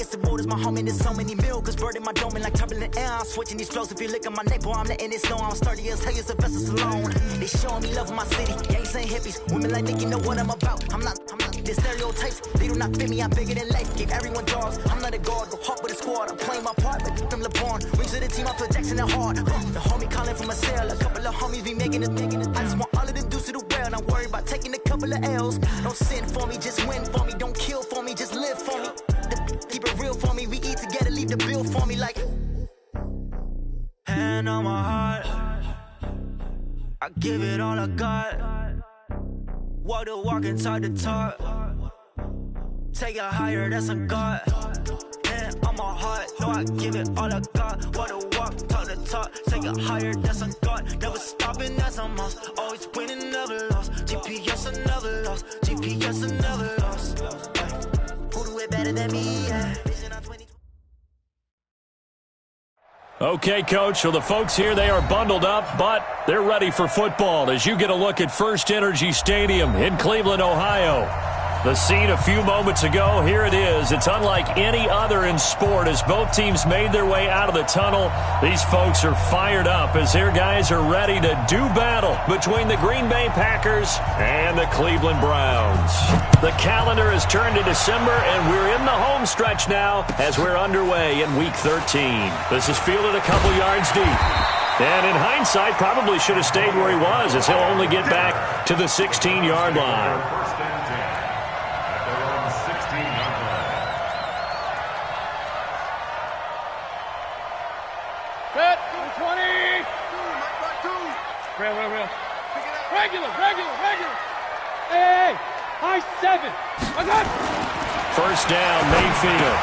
It's the road is my home and there's so many mil, cause bird in my dome and like turbulent air. I'm switching these flows. If you look at my neck, boy, I'm letting it snow. I'm sturdy as hell, as a vessel alone. They showing me love in my city. Gangs ain't hippies. Women like Nicky know what I'm about. I'm not the stereotypes. They do not fit me. I'm bigger than life. Give everyone jaws. I'm not a guard. Go hard with a squad. I'm playing my part, but them LeBron. Wings of the team, I feel Jackson and hard. The homie calling from a cell. A couple of homies be making it. I just want all of them dudes to the well. Not worry about taking a couple of L's. Don't sin for me, just win for me. Don't kill for me, just live for me. Keep it real for me, we eat together, leave the bill for me like. Hand on my heart, I give it all I got. Walk the walk inside the talk. Take it higher, that's a God. Hand on my heart, no, I give it all I got. Walk the walk, talk the talk. Take it higher, that's a God. Never stopping, that's a must. Always winning, never lost. GPS, I never lost. GPS, I never lost. Who do it better than me? Yeah. Okay, Coach, so the folks here, they are bundled up, but they're ready for football as you get a look at First Energy Stadium in Cleveland, Ohio. The scene a few moments ago, here it is. It's unlike any other in sport as both teams made their way out of the tunnel. These folks are fired up as their guys are ready to do battle between the Green Bay Packers and the Cleveland Browns. The calendar has turned to December, and we're in the home stretch now as we're underway in Week 13. This is fielded a couple yards deep. And in hindsight, probably should have stayed where he was as he'll only get back to the 16-yard line. Regular. Hey, high 7. I got it. First down, Mayfield.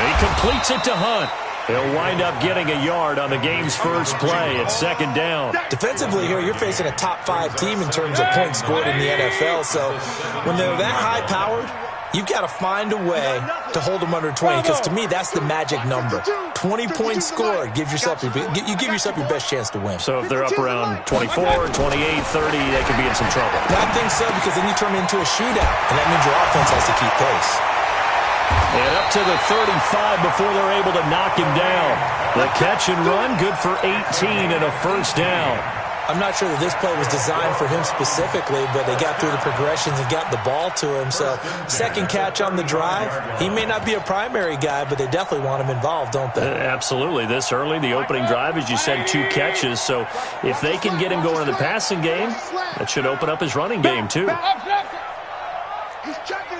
He completes it to Hunt. He'll wind up getting a yard on the game's first play. It's second down. Defensively here, you're facing a top-5 team in terms of points scored in the NFL. So when they're that high-powered, you've got to find a way to hold them under 20, because to me, that's the magic number. 20-point score, you give yourself your best chance to win. So if they're up around 24, 28, 30, they could be in some trouble. I think so, because then you turn it into a shootout, and that means your offense has to keep pace. And up to the 35 before they're able to knock him down. The catch and run, good for 18 and a first down. I'm not sure that this play was designed for him specifically, but they got through the progressions and got the ball to him. So second catch on the drive. He may not be a primary guy, but they definitely want him involved, don't they? Absolutely. This early, the opening drive, as you said, 2 catches. So if they can get him going in the passing game, that should open up his running game too. He's checking.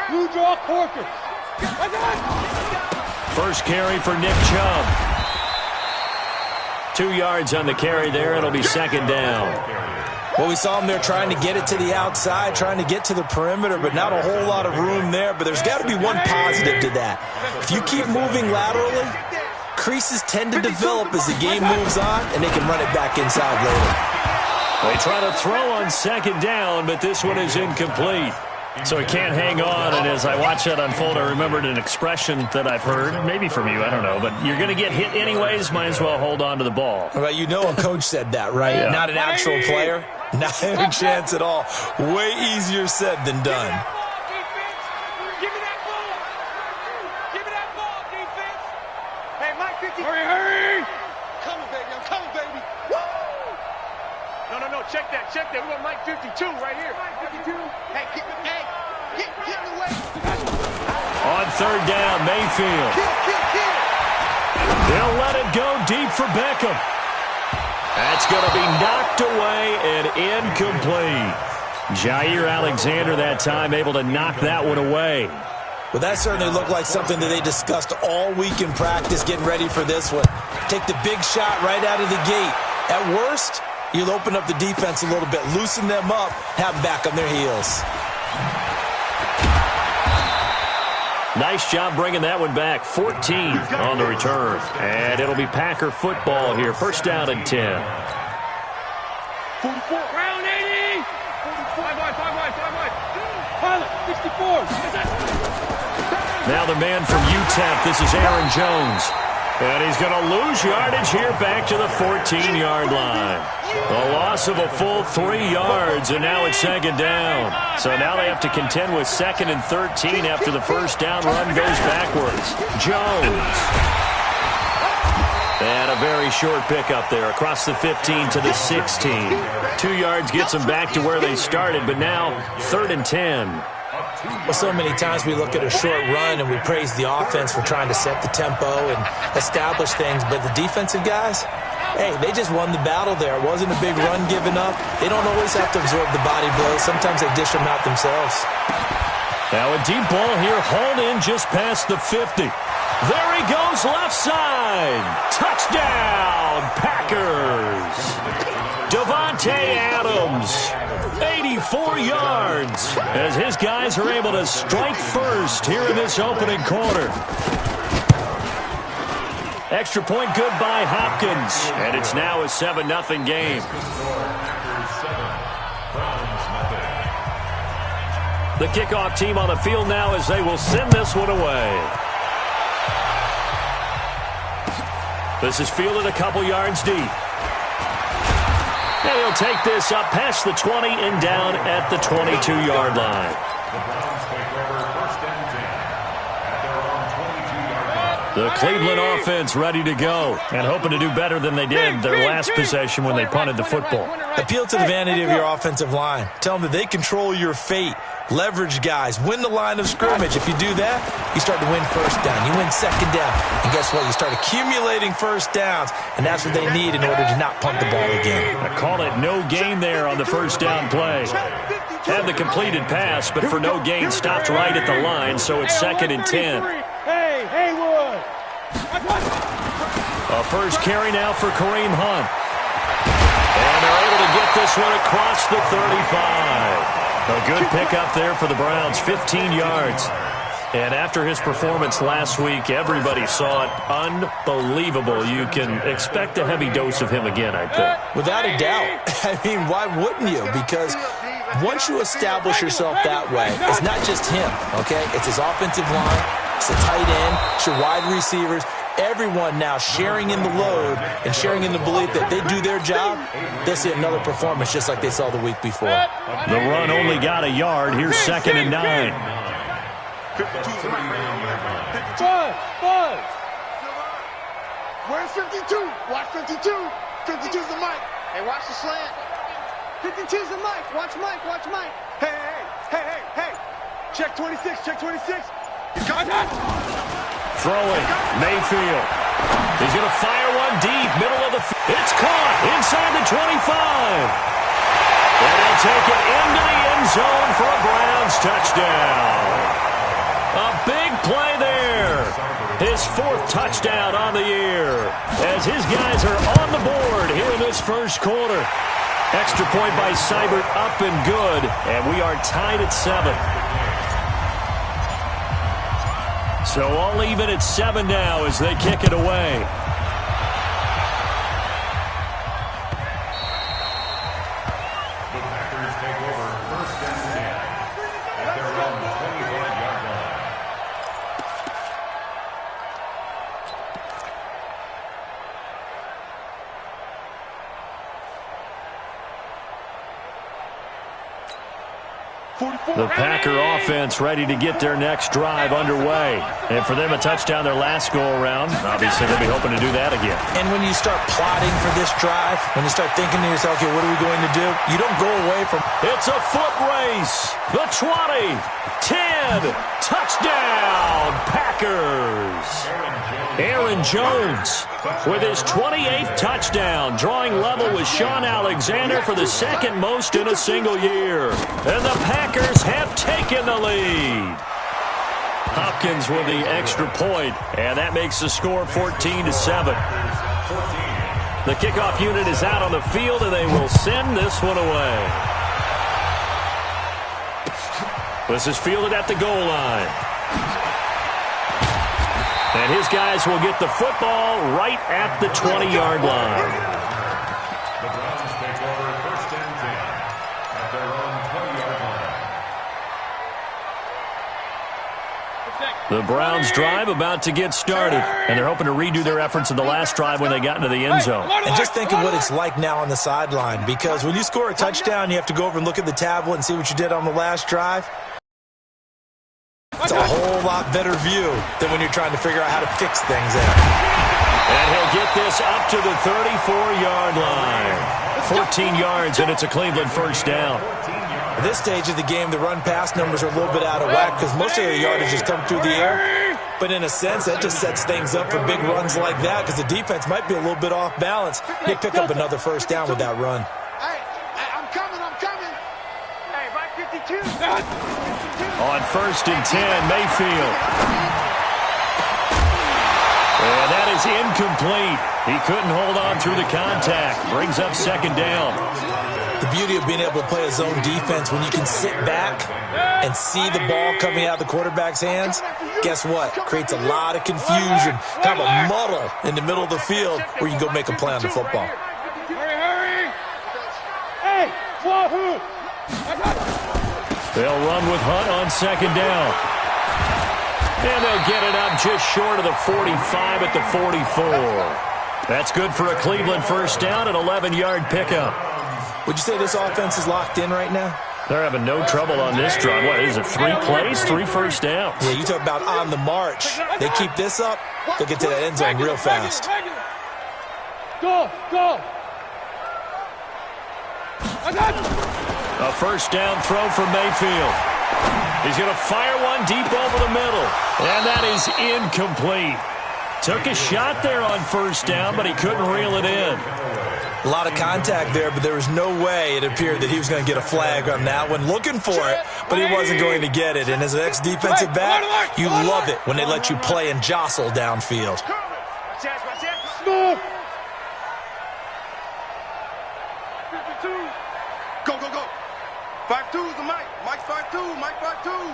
Blue draw Corker. First carry for Nick Chubb. 2 yards on the carry there. It'll be second down. Well, we saw him there trying to get it to the outside, trying to get to the perimeter, but not a whole lot of room there. But there's got to be one positive to that. If you keep moving laterally, creases tend to develop as the game moves on, and they can run it back inside later. They try to throw on second down, but this one is incomplete. So he can't hang on, and as I watch that unfold, I remembered an expression that I've heard, maybe from you, I don't know, but you're going to get hit anyways, might as well hold on to the ball. Well, you know a coach said that, right? Yeah. Not an actual player. Not a chance at all. Way easier said than done. Give me that ball, defense. Hey, Mike 50. Hurry. Coming, baby. Woo! No, check that. We got Mike 52 right here. Mike 52. Hey, get in the way. On third down, Mayfield. Kill. They'll let it go deep for Beckham. That's going to be knocked away and incomplete. Jair Alexander that time able to knock that one away. Well, that certainly looked like something that they discussed all week in practice getting ready for this one. Take the big shot right out of the gate. At worst, you'll open up the defense a little bit, loosen them up, have them back on their heels. Nice job bringing that one back. 14 on the return. And it'll be Packer football here. First down and 10. 44. Round 80. 5 wide. Pilot, 64. Now the man from UTEP. This is Aaron Jones. And he's going to lose yardage here back to the 14-yard line. A loss of a full 3 yards, and now it's second down. So now they have to contend with 2nd and 13 after the first down run goes backwards. Jones. And a very short pickup there across the 15 to the 16. 2 yards gets them back to where they started, but now 3rd and 10. Well, so many times we look at a short run and we praise the offense for trying to set the tempo and establish things, but the defensive guys, hey, they just won the battle there. It wasn't a big run given up. They don't always have to absorb the body blows. Sometimes they dish them out themselves. Now a deep ball here, hauled in just past the 50. There he goes, left side. Touchdown, Packers. Davante Adams, 84 yards, as his guys are able to strike first here in this opening quarter. Extra point good by Hopkins, and it's now a 7-0 game. The kickoff team on the field now as they will send this one away. This is fielded a couple yards deep. And he'll take this up past the 20 and down at the 22-yard line. The Cleveland offense ready to go and hoping to do better than they did their last possession when they punted the football. Appeal to the vanity of your offensive line. Tell them that they control your fate. Leverage guys. Win the line of scrimmage. If you do that, you start to win first down. You win second down. And guess what? You start accumulating first downs. And that's what they need in order to not punt the ball again. I call it no gain there on the first down play. Had the completed pass, but for no gain, stopped right at the line, so it's 2nd and 10. Hey, Haywood! A first carry now for Kareem Hunt. And they're able to get this one across the 35. A good pickup there for the Browns, 15 yards. And after his performance last week, everybody saw it. Unbelievable. You can expect a heavy dose of him again, I think. Without a doubt. I mean, why wouldn't you? Because once you establish yourself that way, it's not just him, okay? It's his offensive line, it's the tight end, it's your wide receivers. Everyone now sharing in the load and sharing in the belief that they do their job, they'll see another performance just like they saw the week before. The run only got a yard. Here's 2nd and 9. Where's 52? Watch 52. 52's the mic. Hey, watch the slant. 52's the mic. Watch Mike. Watch Mike. Hey. Check 26. Check 26. He's coming. Throwing, Mayfield. He's going to fire one deep, middle of the field. It's caught inside the 25. And he'll take it into the end zone for a Browns touchdown. A big play there. His 4th touchdown on the year as his guys are on the board here in this first quarter. Extra point by Seibert, up and good, and we are tied at 7. So all even at 7 now as they kick it away. The Packers take over 1st and 10 at their own 25-yard line. The Packer offense ready to get their next drive underway. And for them, a touchdown their last go-around. Obviously, they'll be hoping to do that again. And when you start plotting for this drive, when you start thinking to yourself, okay, what are we going to do? You don't go away from... It's a foot race. The 20, 10, touchdown, Packers. Aaron Jones with his 28th touchdown, drawing level with Sean Alexander for the 2nd most in a single year. And the Packers have taken the lead. Hopkins with the extra point, and that makes the score 14-7. The kickoff unit is out on the field, and they will send this one away. This is fielded at the goal line. And his guys will get the football right at the 20-yard line. The Browns take over 1st and 10 at their own 20-yard line. The Browns drive about to get started, and they're hoping to redo their efforts in the last drive when they got into the end zone. And just think of what it's like now on the sideline, because when you score a touchdown, you have to go over and look at the tablet and see what you did on the last drive. It's a whole lot better view than when you're trying to figure out how to fix things out. And he'll get this up to the 34-yard line. 14 yards, and it's a Cleveland first down. At this stage of the game, the run-pass numbers are a little bit out of whack because most of the yardage has come through the air. But in a sense, that just sets things up for big runs like that because the defense might be a little bit off balance. They pick up another first down with that run. Hey, I'm coming. Hey, right 52. On 1st and 10, Mayfield. And that is incomplete. He couldn't hold on through the contact. Brings up 2nd down. The beauty of being able to play a zone defense when you can sit back and see the ball coming out of the quarterback's hands, guess what? Creates a lot of confusion, kind of a muddle in the middle of the field where you can go make a play on the football. Hurry! Hey, wahoo! They'll run with Hunt on 2nd down. And they'll get it up just short of the 45 at the 44. That's good for a Cleveland first down, an 11-yard pickup. Would you say this offense is locked in right now? They're having no trouble on this drive. What is it, 3 plays, 3 first downs? Yeah, you talk about on the march. They keep this up, they'll get to that end zone real fast. Go! A first down throw for Mayfield. He's going to fire one deep over the middle. And that is incomplete. Took a shot there on first down, but he couldn't reel it in. A lot of contact there, but there was no way it appeared that he was going to get a flag on that one. Looking for it, but he wasn't going to get it. And as an ex-defensive back, you love it when they let you play and jostle downfield. Go! 5-2 is the Mike. Mike 5-2. Mike 5-2.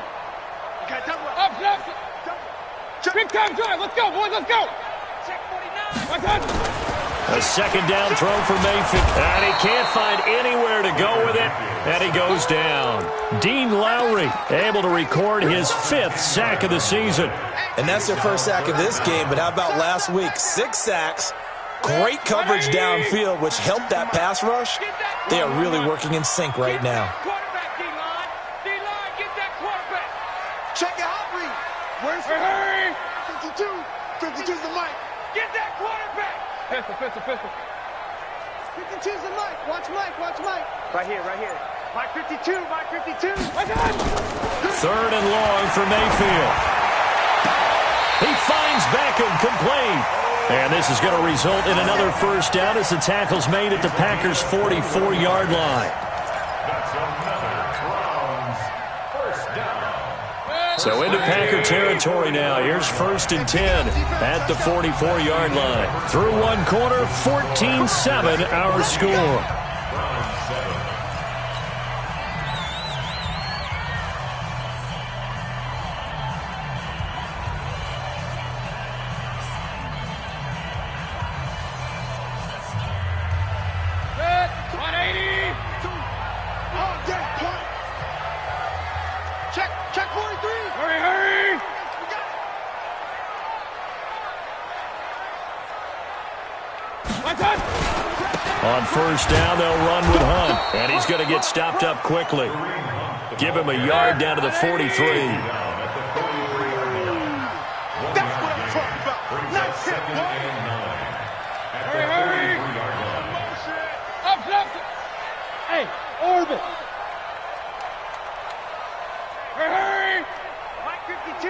Okay, up. Big time drive. Let's go, boys. Let's go. Check 49. A 2nd down throw for Mayfield. And he can't find anywhere to go with it. And he goes down. Dean Lowry able to record his 5th sack of the season. And that's their first sack of this game. But how about last week? 6 sacks. Great coverage downfield, which helped that pass rush. They are really working in sync right now. D-line, get that quarterback. Check it out, Reed. Where's Hurry! 52. 52's the Mike. Get that quarterback. Pistol. 52's the Mike. Watch Mike. Right here. Mike 52. 3rd and long for Mayfield. He finds Beckham complete. And this is going to result in another first down as the tackle's made at the Packers' 44-yard line. So into Packer territory now. Here's 1st and 10 at the 44-yard line. Through one quarter, 14-7 our score. Check 43. Hurry. On first down, they'll run with Hunt. And he's going to get stopped up quickly. Give him a yard down to the 43. That's what I'm talking about. Nice hit, boy. Hurry. Up. Hey, orbit. Hurry. Mike 52.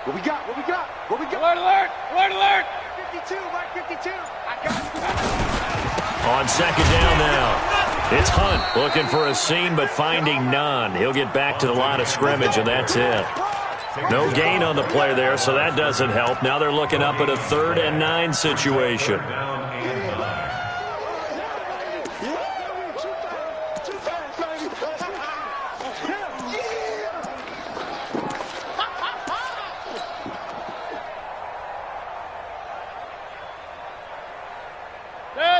What we got? Alert. 52, Mike 52. I got it. On 2nd down now. It's Hunt looking for a seam but finding none. He'll get back to the line of scrimmage, and that's it. No gain on the play there, so that doesn't help. Now they're looking up at a 3rd and 9 situation.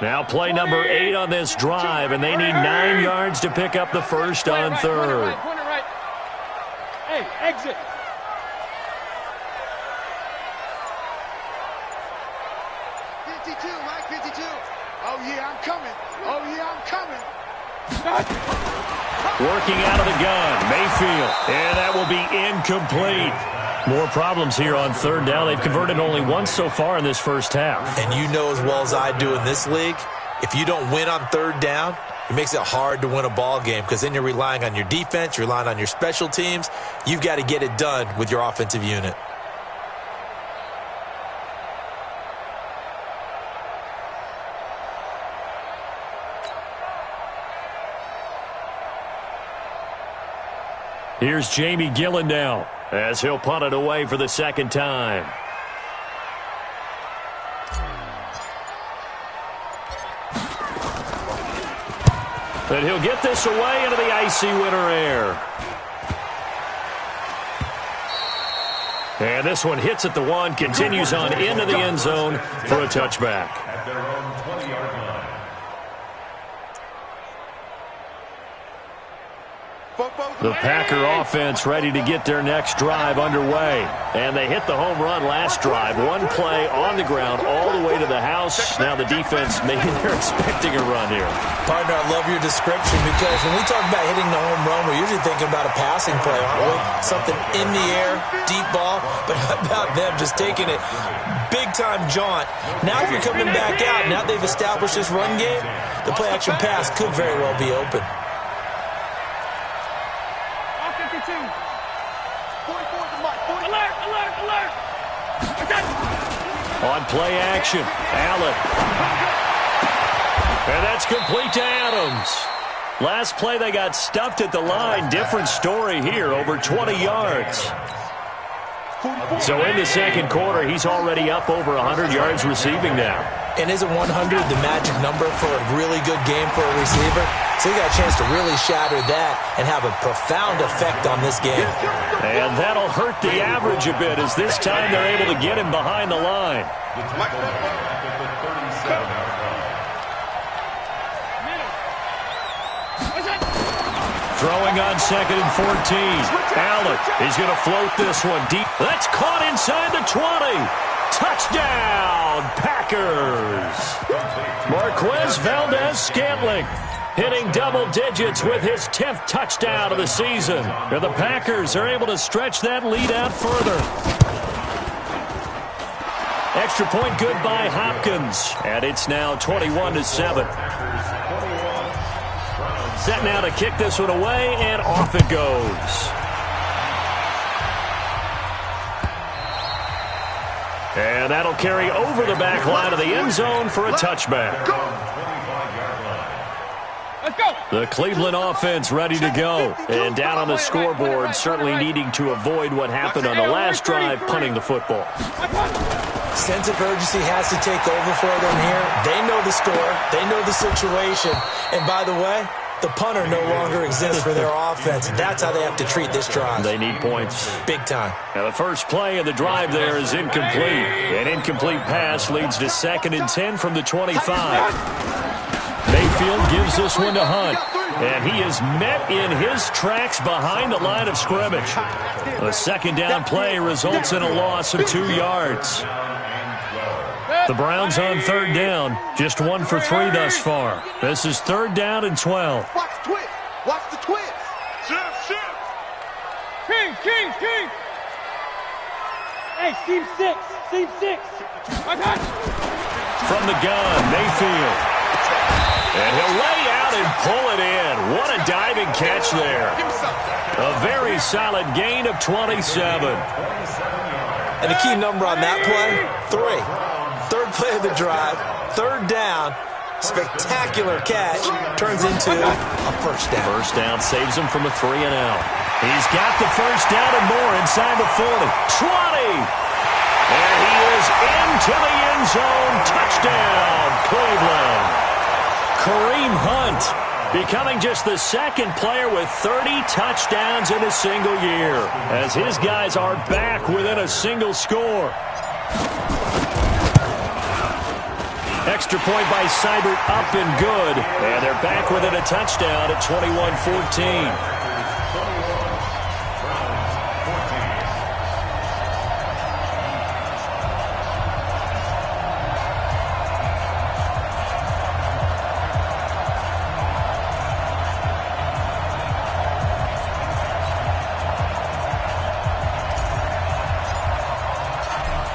Now play number 8 on this drive, and they need 9 yards to pick up the first on 3rd. Corner right. Hey, exit. 52, Mike 52. Oh, yeah, I'm coming. Oh, yeah, I'm coming. Working out of the gun, Mayfield. And that will be incomplete. More problems here on third down. They've converted only once so far in this first half. And you know as well as I do in this league, if you don't win on third down, it makes it hard to win a ball game because then you're relying on your defense, you're relying on your special teams. You've got to get it done with your offensive unit. Here's Jamie Gillen now as he'll punt it away for the second time. And he'll get this away into the icy winter air. And this one hits at the 1, continues on into the end zone for a touchback. At their own 20-yard line. The Packer offense ready to get their next drive underway. And they hit the home run last drive. One play on the ground all the way to the house. Now the defense, maybe they're expecting a run here. Partner, I love your description because when we talk about hitting the home run, we're usually thinking about a passing play, aren't we? Something in the air, deep ball. But how about them just taking it big-time jaunt? Now if you're coming back out, now they've established this run game, the play-action pass could very well be open. On play action, Allen. And that's complete to Adams. Last play they got stuffed at the line. Different story here, over 20 yards. So in the second quarter, he's already up over 100 yards receiving now. And isn't 100 the magic number for a really good game for a receiver? So he got a chance to really shatter that and have a profound effect on this game. And that'll hurt the average a bit as this time they're able to get him behind the line. Throwing on 2nd and 14. Allen, he's going to float this one deep. That's caught inside the 20. Touchdown, Packers. Marquez Valdez-Scantling hitting double digits with his 10th touchdown of the season. And the Packers are able to stretch that lead out further. Extra point good by Hopkins. And it's now 21-7. Set now to kick this one away, and off it goes. And that'll carry over the back line of the end zone for a touchback. The Cleveland offense ready to go. And down on the scoreboard, certainly needing to avoid what happened on the last drive, punting the football. Sense of urgency has to take over for them here. They know the score. They know the situation. And by the way, the punter no longer exists for their offense. That's how they have to treat this drive. They need points. Big time. Now the first play of the drive there is incomplete. An incomplete pass leads to 2nd and 10 from the 25. Mayfield gives this one to Hunt. And he is met in his tracks behind the line of scrimmage. A second down play results in a loss of 2 yards. The Browns on third down, just 1 for 3 thus far. This is 3rd down and 12. Watch the twist. Watch the twist. Shift. King. Hey, seam 6. From the gun, Mayfield. And he'll lay out and pull it in. What a diving catch there. A very solid gain of 27. And the key number on that play, 3. Third play of the drive, 3rd down, spectacular catch, turns into a first down. First down saves him from a 3-and-out. He's got the first down and more inside the 40. 20! And he is into the end zone. Touchdown, Cleveland. Kareem Hunt becoming just the 2nd player with 30 touchdowns in a single year, as his guys are back within a single score. Extra point by Seibert up and good. And they're back within a touchdown at 21-14.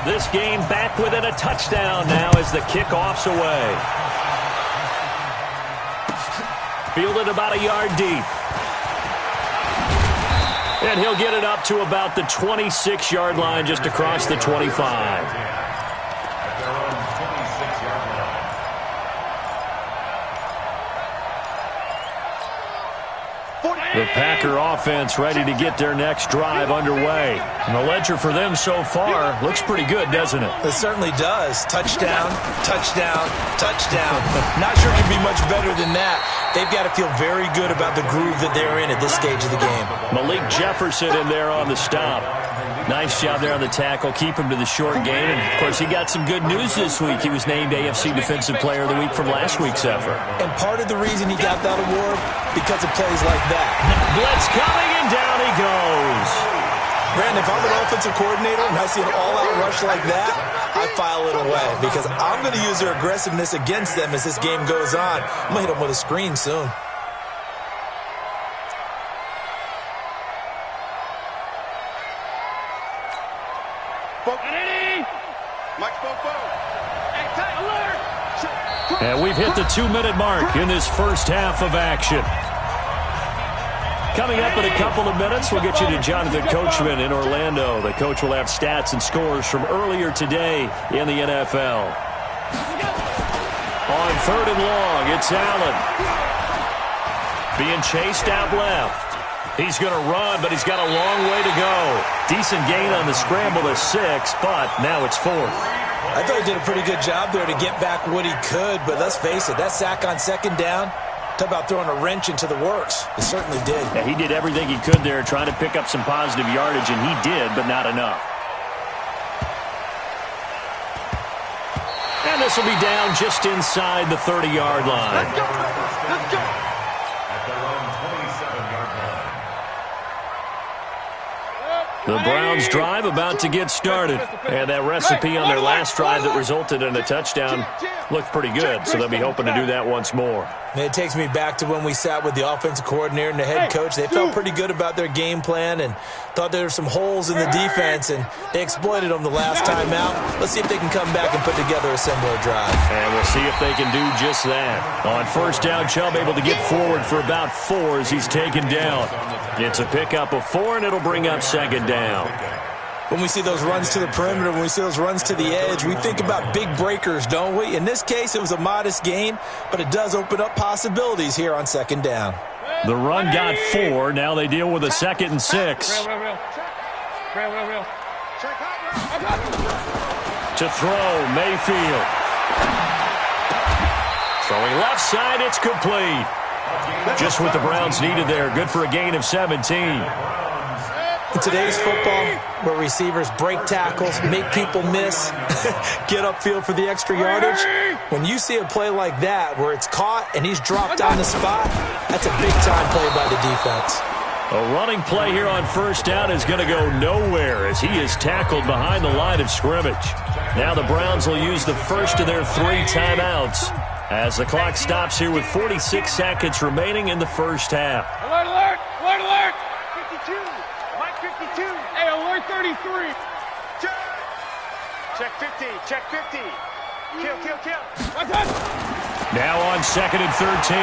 This game back within a touchdown now as the kickoff's away. Fielded about a yard deep. And he'll get it up to about the 26-yard line, just across the 25. The Packer offense ready to get their next drive underway. And the ledger for them so far looks pretty good, doesn't it? It certainly does. Touchdown, touchdown, touchdown. Not sure it can be much better than that. They've got to feel very good about the groove that they're in at this stage of the game. Malik Jefferson in there on the stop. Nice job there on the tackle. Keep him to the short game. And, of course, he got some good news this week. He was named AFC Defensive Player of the Week from last week's effort. And part of the reason he got that award, because of plays like that. Blitz coming, and down he goes. Brandon, if I'm an offensive coordinator and I see an all-out rush like that, I file it away because I'm going to use their aggressiveness against them as this game goes on. I'm going to hit them with a screen soon. And we've hit the 2-minute mark in this first half of action. Coming up in a couple of minutes, we'll get you to Jonathan Coachman in Orlando. The coach will have stats and scores from earlier today in the NFL. On 3rd and long, it's Allen. Being chased out left. He's going to run, but he's got a long way to go. Decent gain on the scramble of 6, but now it's 4th. I thought he did a pretty good job there to get back what he could, but let's face it, that sack on 2nd down, talk about throwing a wrench into the works. It certainly did. Yeah, he did everything he could there trying to pick up some positive yardage, and he did, but not enough. And this will be down just inside the 30-yard line. Let's go! Let's go! At their own 27-yard line. The Browns drive about to get started. And that recipe on their last drive that resulted in a touchdown looked pretty good, so they'll be hoping to do that once more. It takes me back to when we sat with the offensive coordinator and the head coach. They felt pretty good about their game plan and thought there were some holes in the defense, and they exploited them the last time out. Let's see if they can come back and put together a similar drive. And we'll see if they can do just that. On 1st down, Chubb able to get forward for about 4 as he's taken down. It's a pickup of 4, and it'll bring up 2nd down. When we see those runs to the perimeter, when we see those runs to the edge, we think about big breakers, don't we? In this case, it was a modest gain, but it does open up possibilities here on 2nd down. The run got 4. Now they deal with a 2nd and 6. Real. To throw, Mayfield. Throwing left side, it's complete. Just what the Browns needed there. Good for a gain of 17. In today's football, where receivers break tackles, make people miss, get upfield for the extra yardage, when you see a play like that where it's caught and he's dropped on the spot, that's a big-time play by the defense. A running play here on 1st down is going to go nowhere as he is tackled behind the line of scrimmage. Now the Browns will use the first of their 3 timeouts as the clock stops here with 46 seconds remaining in the first half. Alert, alert! Alert, alert! 52! Mike 52! Hey, alert 33! Check 50! Check 50! Kill! What's up? Now on 2nd and 13.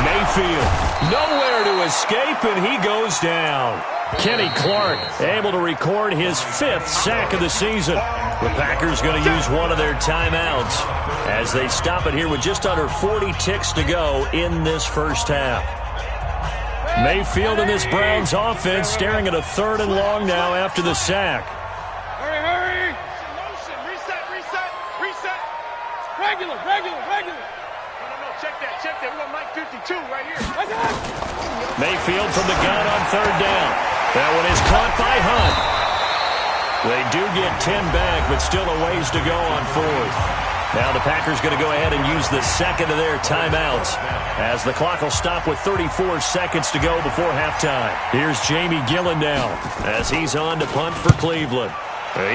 Mayfield nowhere to escape, and he goes down. Kenny Clark able to record his 5th sack of the season. The Packers going to use one of their timeouts as they stop it here with just under 40 ticks to go in this first half. Mayfield and this Browns offense staring at a 3rd and long now after the sack. Hurry! Reset! Regular! No, check that. We got Mike 52 right here. Mayfield from the gun on 3rd down. That one is caught by Hunt. They do get 10 back, but still a ways to go on 4th. Now the Packers going to go ahead and use the 2nd of their timeouts as the clock will stop with 34 seconds to go before halftime. Here's Jamie Gillen now as he's on to punt for Cleveland.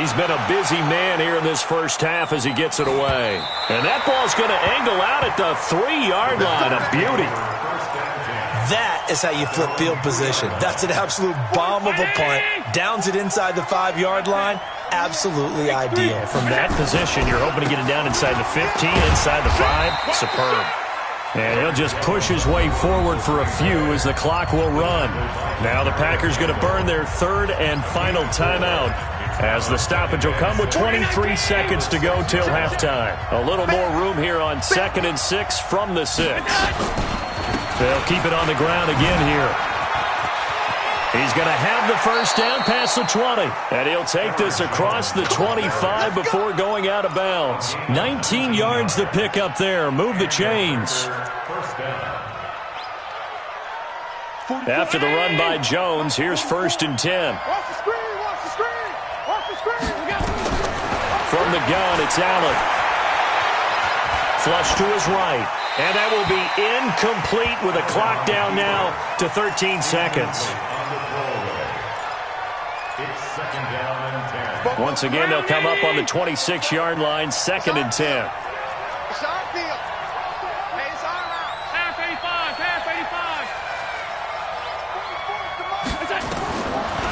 He's been a busy man here in this first half as he gets it away. And that ball's going to angle out at the 3-yard line. A beauty. That is how you flip field position. That's an absolute bomb of a punt. Downs it inside the 5-yard line. absolutely ideal. From that position, you're hoping to get it down inside the 15, inside the 5. Superb. And he'll just push his way forward for a few as the clock will run. Now the Packers going to burn their third and final timeout, as the stoppage will come with 23 seconds to go till halftime. A little more room here on 2nd and 6 from the 6. They'll keep it on the ground again here. He's going to have the first down past the 20. And he'll take this across the 25 before going out of bounds. 19 yards to pick up there. Move the chains. After the run by Jones, here's 1st and 10. Watch the screen, watch the screen, watch the screen. From the gun, it's Allen. Flush to his right. And that will be incomplete with a clock down now to 13 seconds. Once again, they'll come up on the 26-yard line, 2nd and 10. It's our deal. Hey, it's our route. Half 85, half 85.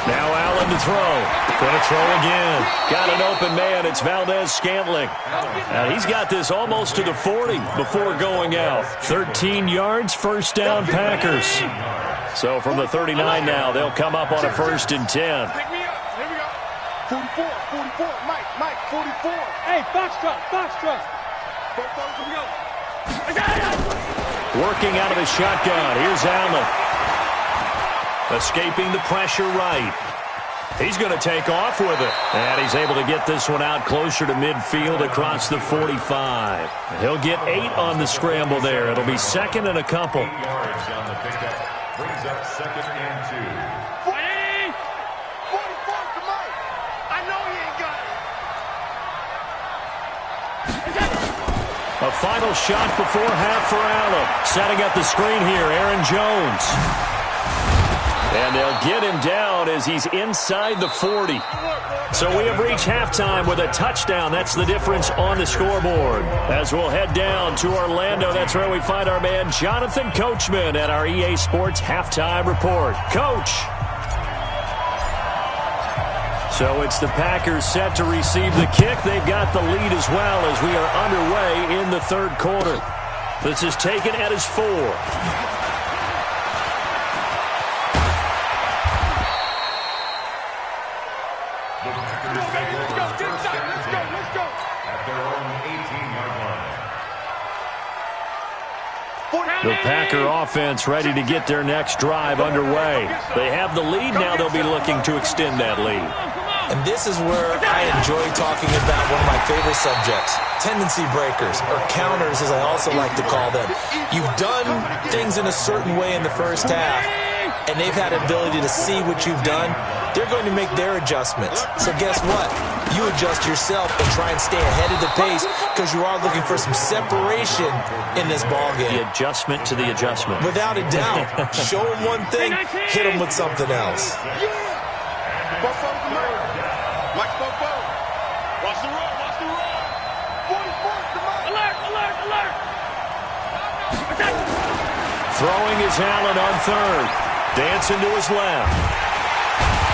Now Allen to throw. Going to throw again. Got an open man. It's Valdez-Scantling. Now he's got this almost to the 40 before going out. 13 yards, first down Packers. So from the 39 now, they'll come up on a 1st and 10. Pick me up. Here we go. 44, 44. Mike, 44. Hey, Foxtrot. Here we go. Working out of the shotgun. Here's Allen. Escaping the pressure right. He's going to take off with it. And he's able to get this one out closer to midfield across the 45. He'll get 8 on the scramble there. It'll be 2nd and a couple. 8 yards on the pickup. Brings up 2nd and 2. 44 to Mike. I know he ain't got it. A final shot before half for Allen. Setting up the screen here, Aaron Jones. And they'll get him down as he's inside the 40. So we have reached halftime with a touchdown. That's the difference on the scoreboard. As we'll head down to Orlando, that's where we find our man Jonathan Coachman at our EA Sports Halftime Report. Coach. So it's the Packers set to receive the kick. They've got the lead as well as we are underway in the 3rd quarter. This is taken at his 4. The Packer offense ready to get their next drive underway. They have the lead now. They'll be looking to extend that lead. And this is where I enjoy talking about one of my favorite subjects, tendency breakers, or counters as I also like to call them. You've done things in a certain way in the first half, and they've had ability to see what you've done. They're going to make their adjustments. So guess what? You adjust yourself and try and stay ahead of the pace because you are looking for some separation in this ballgame. The adjustment to the adjustment. Without a doubt. Show them one thing, hit them with something else. Mike's Watch the run, watch the run. 44, alert, alert, alert. Throwing is Allen on 3rd. Dancing to his left.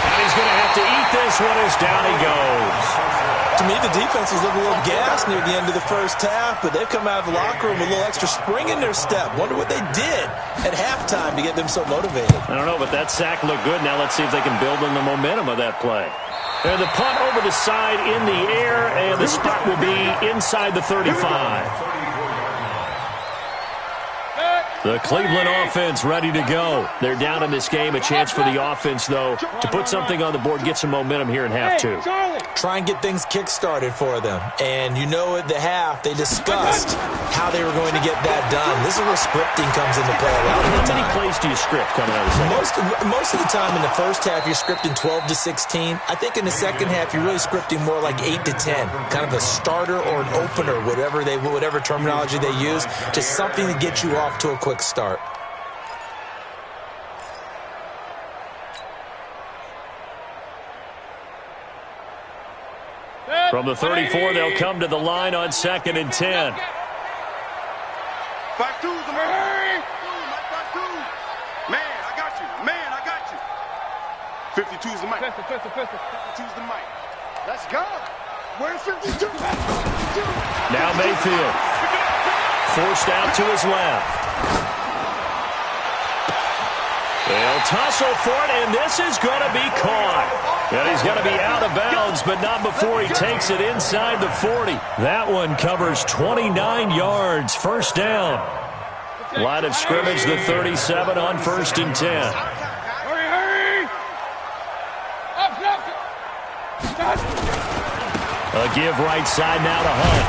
And he's going to have to eat this one as down he goes. To me, the defense was looking a little gassed near the end of the first half, but they've come out of the locker room with a little extra spring in their step. Wonder what they did at halftime to get them so motivated. I don't know, but that sack looked good. Now let's see if they can build on the momentum of that play. And the punt over the side in the air, and the spot will be inside the 35. The Cleveland offense ready to go. They're down in this game. A chance for the offense, though, to put something on the board, get some momentum here in half 2. Try and get things kick-started for them. And you know at the half, they discussed how they were going to get that done. This is where scripting comes into play a lot of the time. How many plays do you script coming out of the second? Most of the time in the first half, you're scripting 12 to 16. I think in the second half, you're really scripting more like 8 to 10. Kind of a starter or an opener, whatever terminology they use. Just something to get you off to a quick start. From the 34, they'll come to the line on 2nd and 10. 5-2's the man. 5-2. Man, I got you. 52's the mic. 52's the mic. Let's go. Where's 52? Now Mayfield. Forced out to his left. They'll tussle for it, and this is going to be caught. And he's going to be out of bounds, but not before he takes it inside the 40. That one covers 29 yards. First down. Line of scrimmage, the 37 on 1st and 10. Hurry! A give right side now to Hunt.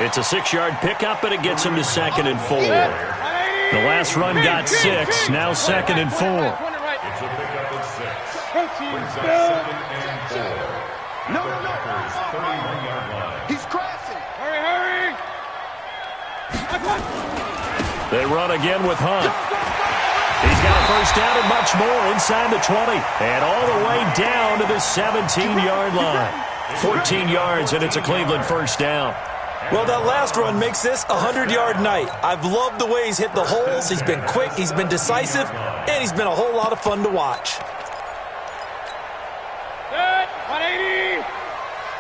It's a 6-yard pickup, and it gets him to 2nd and 4. The last run got 6, now 2nd and 4. It's a pickup of 6. Brings up 2nd and 4. No. 31-yard line. He's crashing. Hurry! They run again with Hunt. He's got a first down and much more inside the 20. And all the way down to the 17-yard line. 14 yards, and it's a Cleveland first down. Well, that last run makes this a 100-yard night. I've loved the way he's hit the holes. He's been quick, he's been decisive, and he's been a whole lot of fun to watch. Good. 180.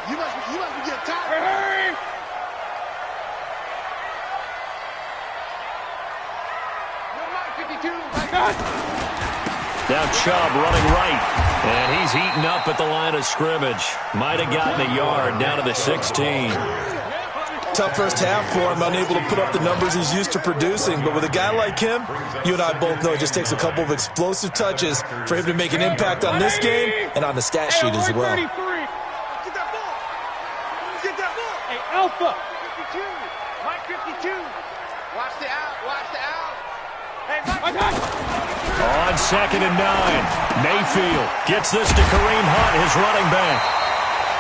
You must be getting tired. Hurry! Now Chubb running right, and he's eaten up at the line of scrimmage. Might have gotten a yard down to the 16. Tough first half for him, unable to put up the numbers he's used to producing. But with a guy like him, you and I both know it just takes a couple of explosive touches for him to make an impact on this game and on the stat sheet as well. Get that ball. Get that ball. Hey, Alpha. 52. Mike 52. Watch the out. Hey, Mike. On 2nd and 9, Mayfield gets this to Kareem Hunt, his running back.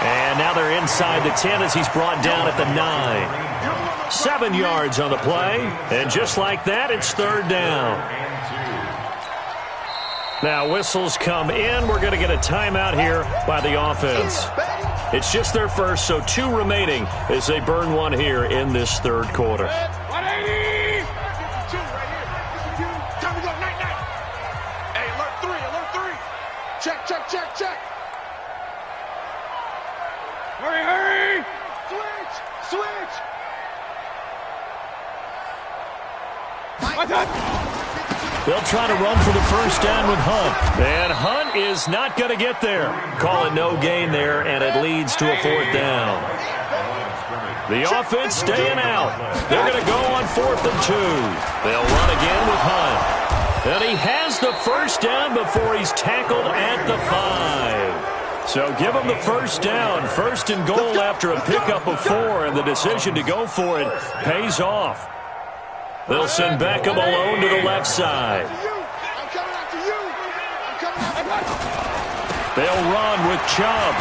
And now they're inside the 10 as he's brought down at the 9. 7 yards on the play, and just like that, it's 3rd down. Now whistles come in. We're going to get a timeout here by the offense. It's just their first, so 2 remaining as they burn one here in this 3rd quarter. 180. 52 right here. 52. Time to go. Night. Hey, alert 3. Check. Hurry! Switch! They'll try to run for the first down with Hunt. And Hunt is not going to get there. Call it no gain there, and it leads to a 4th down. The offense staying out. They're going to go on 4th and 2. They'll run again with Hunt. And he has the first down before he's tackled at the 5. So give him the first down, 1st and goal after a pickup of 4, and the decision to go for it pays off. They'll send Beckham alone to the left side. I'm coming after you. They'll run with Chubb.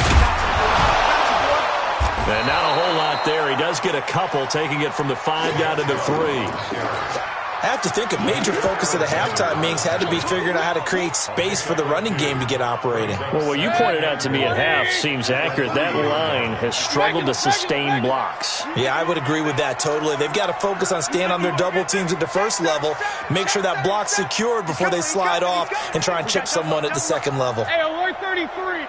And not a whole lot there. He does get a couple, taking it from the 5 down to the 3. I have to think a major focus of the halftime meetings had to be figuring out how to create space for the running game to get operating. Well, what you pointed out to me at half seems accurate. That line has struggled to sustain blocks. Yeah, I would agree with that totally. They've got to focus on staying on their double teams at the first level, make sure that block's secured before they slide off and try and chip someone at the 2nd level. Hey, alert 33.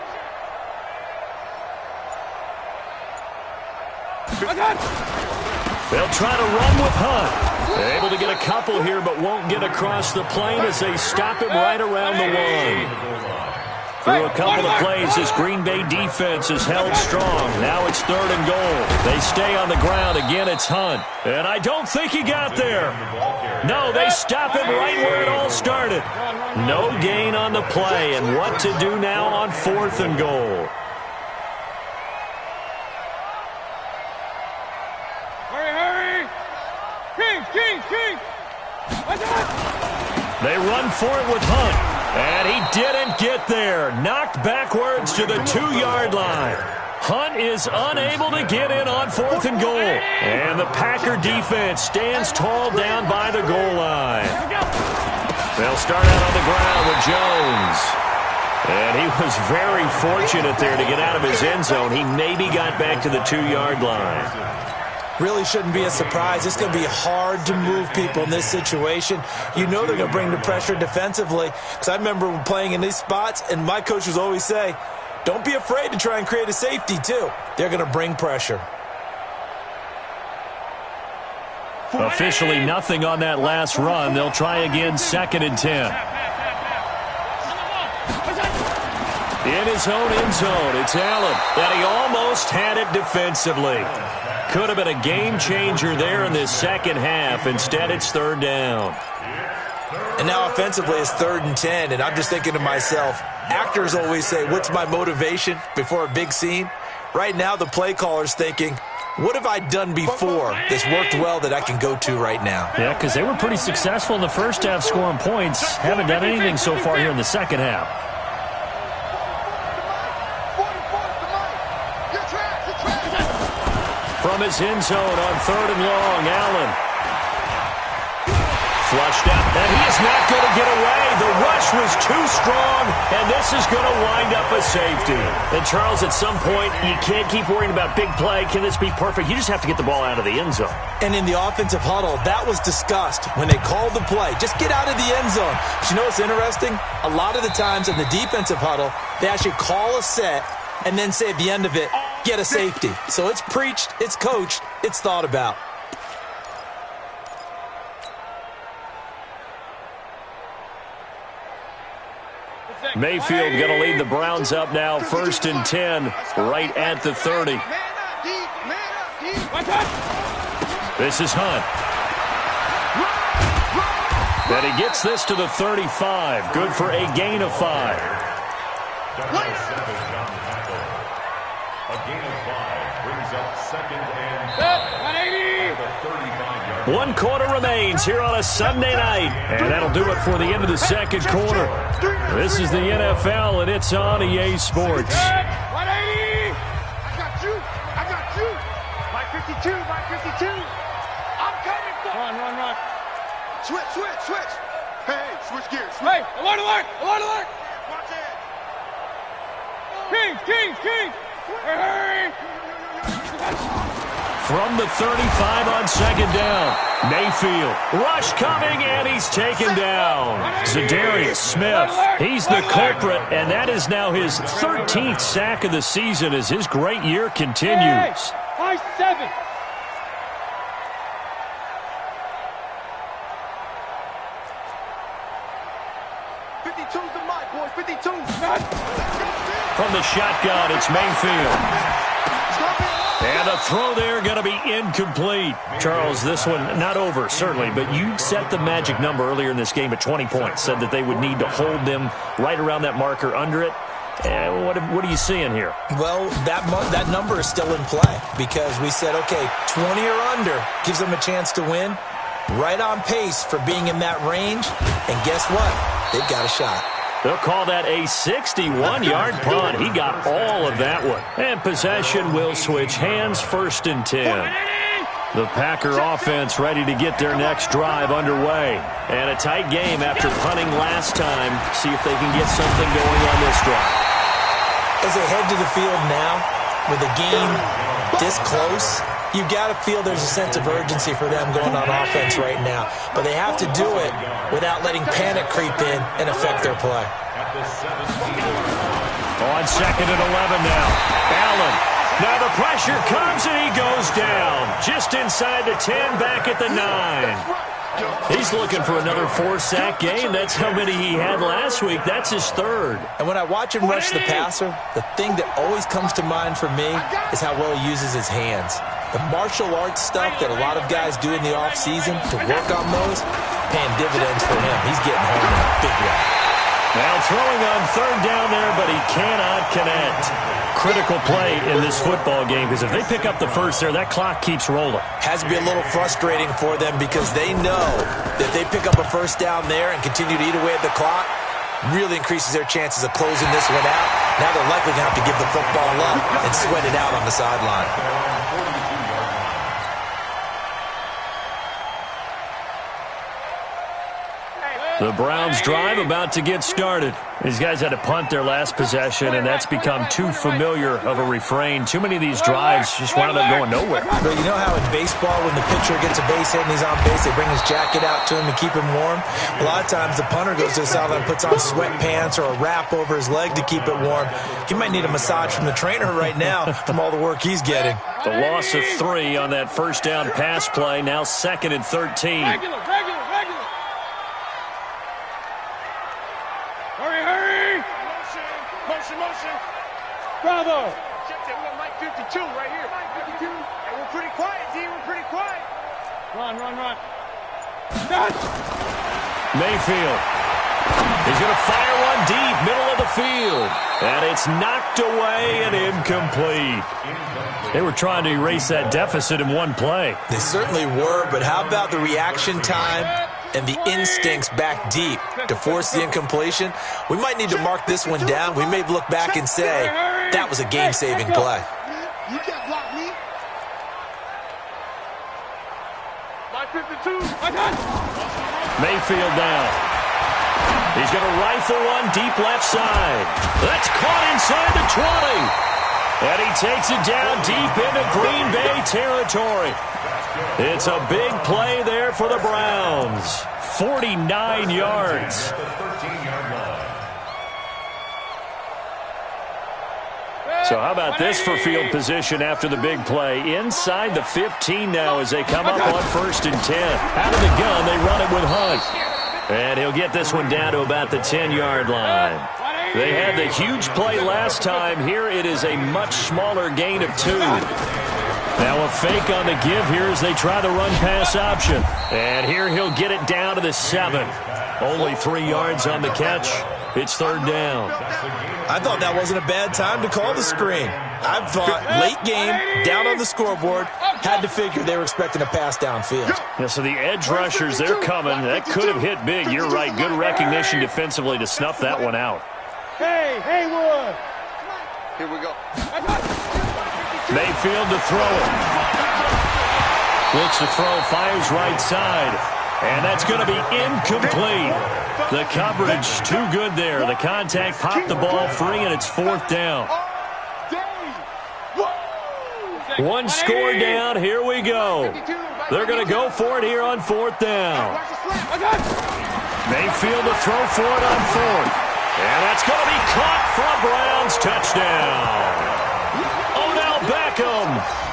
They'll try to run with Hunt. Able to get a couple here, but won't get across the plane as they stop him right around the 1. Through a couple of plays, this Green Bay defense is held strong. Now it's 3rd and goal. They stay on the ground. Again, it's Hunt. And I don't think he got there. No, they stop him right where it all started. No gain on the play, and what to do now on 4th and goal. King! They run for it with Hunt, and he didn't get there. Knocked backwards to the 2-yard line. Hunt is unable to get in on 4th and goal, and the Packer defense stands tall down by the goal line. They'll start out on the ground with Jones. And he was very fortunate there to get out of his end zone. He maybe got back to the 2-yard line. Really shouldn't be a surprise. It's going to be hard to move people in this situation. You know they're going to bring the pressure defensively. Because I remember playing in these spots, and my coach would always say, Don't be afraid to try and create a safety, too. They're going to bring pressure. Officially nothing on that last run. They'll try again, 2nd and 10. In his own end zone, it's Allen. And he almost had it defensively. Could have been a game changer there in this second half. Instead, it's 3rd down. And now offensively it's 3rd and 10, and I'm just thinking to myself, actors always say, what's my motivation before a big scene? Right now the play caller's thinking, what have I done before that's worked well that I can go to right now? Yeah, because they were pretty successful in the first half scoring points. Haven't done anything so far here in the second half. From his end zone on 3rd and long, Allen. Flushed out, and he is not going to get away. The rush was too strong, and this is going to wind up a safety. And, Charles, at some point, you can't keep worrying about big play. Can this be perfect? You just have to get the ball out of the end zone. And in the offensive huddle, that was discussed when they called the play. Just get out of the end zone. But you know what's interesting? A lot of the times in the defensive huddle, they actually call a set and then say at the end of it, get a safety. So it's preached, it's coached, it's thought about. Mayfield going to lead the Browns up now, 1st and 10, right at the 30. This is Hunt. And he gets this to the 35. Good for a gain of 5. A gain of 5 brings up 2nd and 5. 1 quarter remains here on a Sunday night. And that'll do it for the end of the second quarter. This is the NFL, and it's on EA Sports. 180! I got you! I got you! My 52! My 52! I'm coming for Run! Switch! Hey, switch gears. Hey, alert! Watch it! Kings! Hurry! From the 35 on 2nd down, Mayfield. Rush coming, and he's taken down. Zadarius Smith, he's the culprit, and that is now his 13th sack of the season as his great year continues. High 7. From the shotgun, it's Mayfield. And a throw there going to be incomplete. Charles, this one not over, certainly, but you set the magic number earlier in this game at 20 points, said that they would need to hold them right around that marker under it. What are you seeing here? Well, that number is still in play because we said, okay, 20 or under gives them a chance to win. Right on pace for being in that range. And guess what? They've got a shot. They'll call that a 61-yard punt. He got all of that one. And possession will switch hands, 1st and 10. The Packer offense ready to get their next drive underway. And a tight game after punting last time. See if they can get something going on this drive. As they head to the field now, with a game this close, you got to feel there's a sense of urgency for them going on offense right now. But they have to do it without letting panic creep in and affect their play. On 2nd and 11 now. Allen. Now the pressure comes and he goes down. Just inside the 10, back at the 9. He's looking for another 4-sack game. That's how many he had last week. That's his 3rd. And when I watch him rush the passer, the thing that always comes to mind for me is how well he uses his hands. The martial arts stuff that a lot of guys do in the offseason to work on those, paying dividends for him. He's getting home in a big way. Now throwing on 3rd down there, but he cannot connect. Critical play in this football game because if they pick up the first there, that clock keeps rolling. Has to be a little frustrating for them because they know that if they pick up a 1st down there and continue to eat away at the clock, really increases their chances of closing this one out. Now they're likely going to have to give the football up and sweat it out on the sideline. The Browns drive about to get started. These guys had to punt their last possession, and that's become too familiar of a refrain. Too many of these drives just wound up going nowhere. But you know how in baseball, when the pitcher gets a base hit and he's on base, they bring his jacket out to him to keep him warm? A lot of times the punter goes to the sideline, puts on sweatpants or a wrap over his leg to keep it warm. He might need a massage from the trainer right now from all the work he's getting. The loss of 3 on that first down pass play, now 2nd and 13. Regular. Hurry. Motion. Bravo. Check that. We got Mike 52 right here. Mike 52. Hey, we're pretty quiet, D. We're pretty quiet. Run. Mayfield. He's going to fire one deep, middle of the field. And it's knocked away and incomplete. They were trying to erase that deficit in one play. They certainly were, but how about the reaction time and the instincts back deep to force the incompletion? We might need to mark this one down. We may look back and say, that was a game-saving play. You can't block me. Mike 52. Mayfield down. He's going to rifle one deep left side. That's caught inside the 20. And he takes it down deep into Green Bay territory. It's a big play there for the Browns. 49 yards. So how about this for field position after the big play? Inside the 15 now as they come up on 1st and 10. Out of the gun, they run it with Hunt. And he'll get this one down to about the 10-yard line. They had the huge play last time. Here it is a much smaller gain of 2. Now a fake on the give here as they try the run-pass option. And here he'll get it down to the 7. Only 3 yards on the catch. It's 3rd down. I thought that wasn't a bad time to call the screen. I thought late game, down on the scoreboard, had to figure they were expecting a pass downfield. Yeah, so the edge rushers, they're coming. That could have hit big. You're right. Good recognition defensively to snuff that one out. Hey, Haywood. Here we go. Mayfield to throw it. Looks to throw, fires right side. And that's going to be incomplete. The coverage too good there. The contact popped the ball free, and it's 4th down. One score down. Here we go. They're going to go for it here on 4th down. Mayfield to throw for it on 4th. And that's going to be caught for a Browns touchdown. Odell Beckham.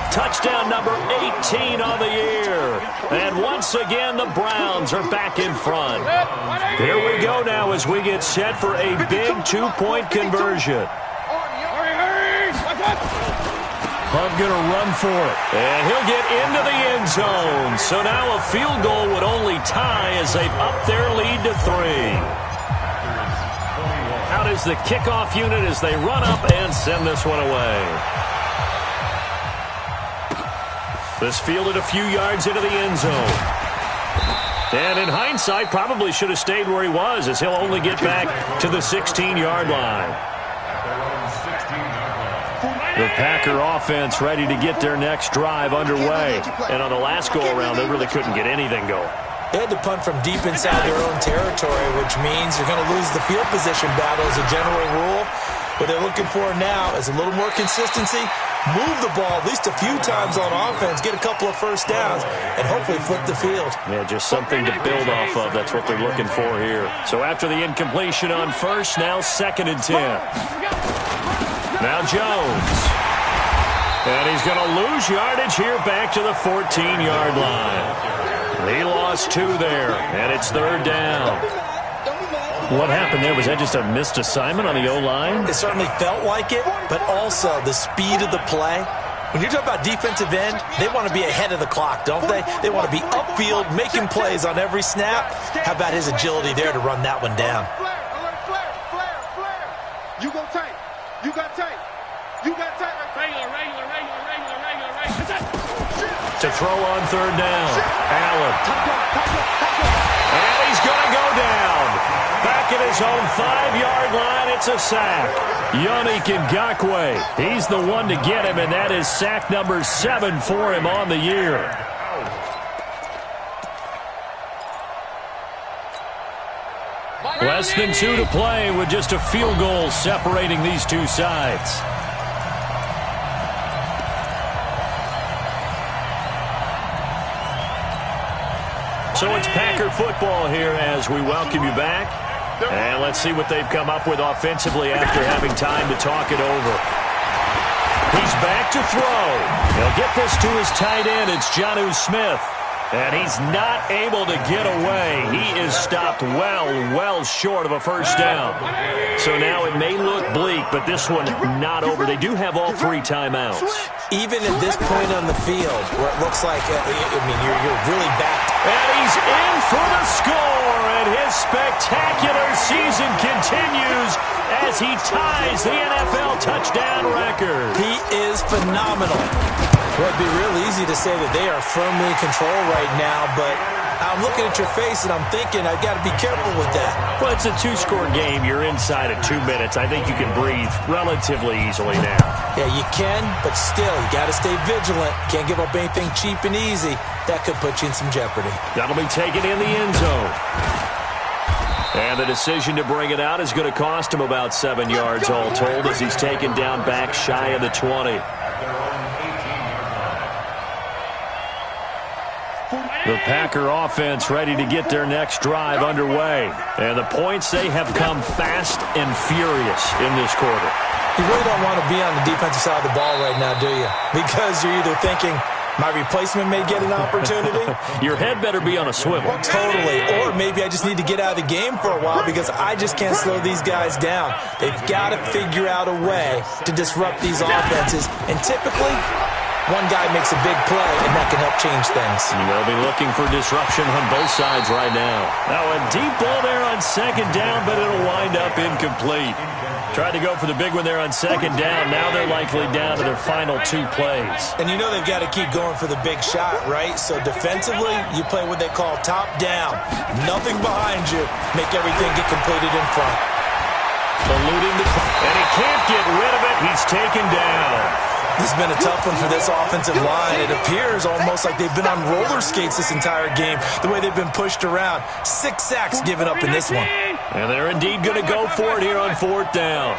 Touchdown number 18 on the year. And once again, the Browns are back in front. Here we go now as we get set for a big 2-point conversion. Hunt going to run for it. And he'll get into the end zone. So now a field goal would only tie as they've upped their lead to 3. Out is the kickoff unit as they run up and send this one away. This fielded a few yards into the end zone. And in hindsight, probably should have stayed where he was as he'll only get back to the 16-yard line. The Packer offense ready to get their next drive underway. And on the last go-around, they really couldn't get anything going. They had to punt from deep inside their own territory, which means you're going to lose the field position battle as a general rule. What they're looking for now is a little more consistency, move the ball at least a few times on offense, get a couple of first downs, and hopefully flip the field. Yeah, just something to build off of. That's what they're looking for here. So after the incompletion on 1st, now 2nd and 10. Now Jones. And he's going to lose yardage here back to the 14-yard line. He lost 2 there, and it's 3rd down. What happened there? Was that just a missed assignment on the O-line? It certainly felt like it, but also the speed of the play. When you're talking about defensive end, they want to be ahead of the clock, don't they? They want to be upfield, making plays on every snap. How about his agility there to run that one down? Flare. You go tight. You got tight. Regular. To throw on 3rd down. Allen. And he's going to go down. Back at his own 5-yard line, it's a sack. Yannick Ngakoue, he's the one to get him, and that is sack number 7 for him on the year. Less than 2 to play with just a field goal separating these two sides. So it's Packer football here as we welcome you back. And let's see what they've come up with offensively after having time to talk it over. He's back to throw. He'll get this to his tight end. It's Jonnu Smith. And he's not able to get away. He is stopped well short of a first down. So now it may look bleak, but this one not over. They do have all 3 timeouts. Even at this point on the field, where it looks like, you're really backed. And he's in for the score, and his spectacular season continues as he ties the NFL touchdown record. He is phenomenal. Well, it'd be real easy to say that they are firmly in control right now, but I'm looking at your face and I'm thinking I've got to be careful with that. Well, it's a 2-score game. You're inside of 2 minutes. I think you can breathe relatively easily now. Yeah, you can, but still, you got to stay vigilant. Can't give up anything cheap and easy. That could put you in some jeopardy. That'll be taken in the end zone. And the decision to bring it out is going to cost him about 7 yards all told as he's taken down back shy of the 20. The Packer offense ready to get their next drive underway. And the points, they have come fast and furious in this quarter. You really don't want to be on the defensive side of the ball right now, do you? Because you're either thinking, my replacement may get an opportunity. Your head better be on a swivel. Totally. Or maybe I just need to get out of the game for a while because I just can't slow these guys down. They've got to figure out a way to disrupt these offenses. And typically, one guy makes a big play, and that can help change things. They'll be looking for disruption on both sides right now. Now a deep ball there on second down, but it'll wind up incomplete. Tried to go for the big one there on second down. Now they're likely down to their final 2 plays. And you know they've got to keep going for the big shot, right? So defensively, you play what they call top down. Nothing behind you. Make everything get completed in front. Eluding the clock. And he can't get rid of it. He's taken down. This has been a tough one for this offensive line. It appears almost like they've been on roller skates this entire game, the way they've been pushed around. 6 sacks given up in this one. And they're indeed going to go for it here on 4th down.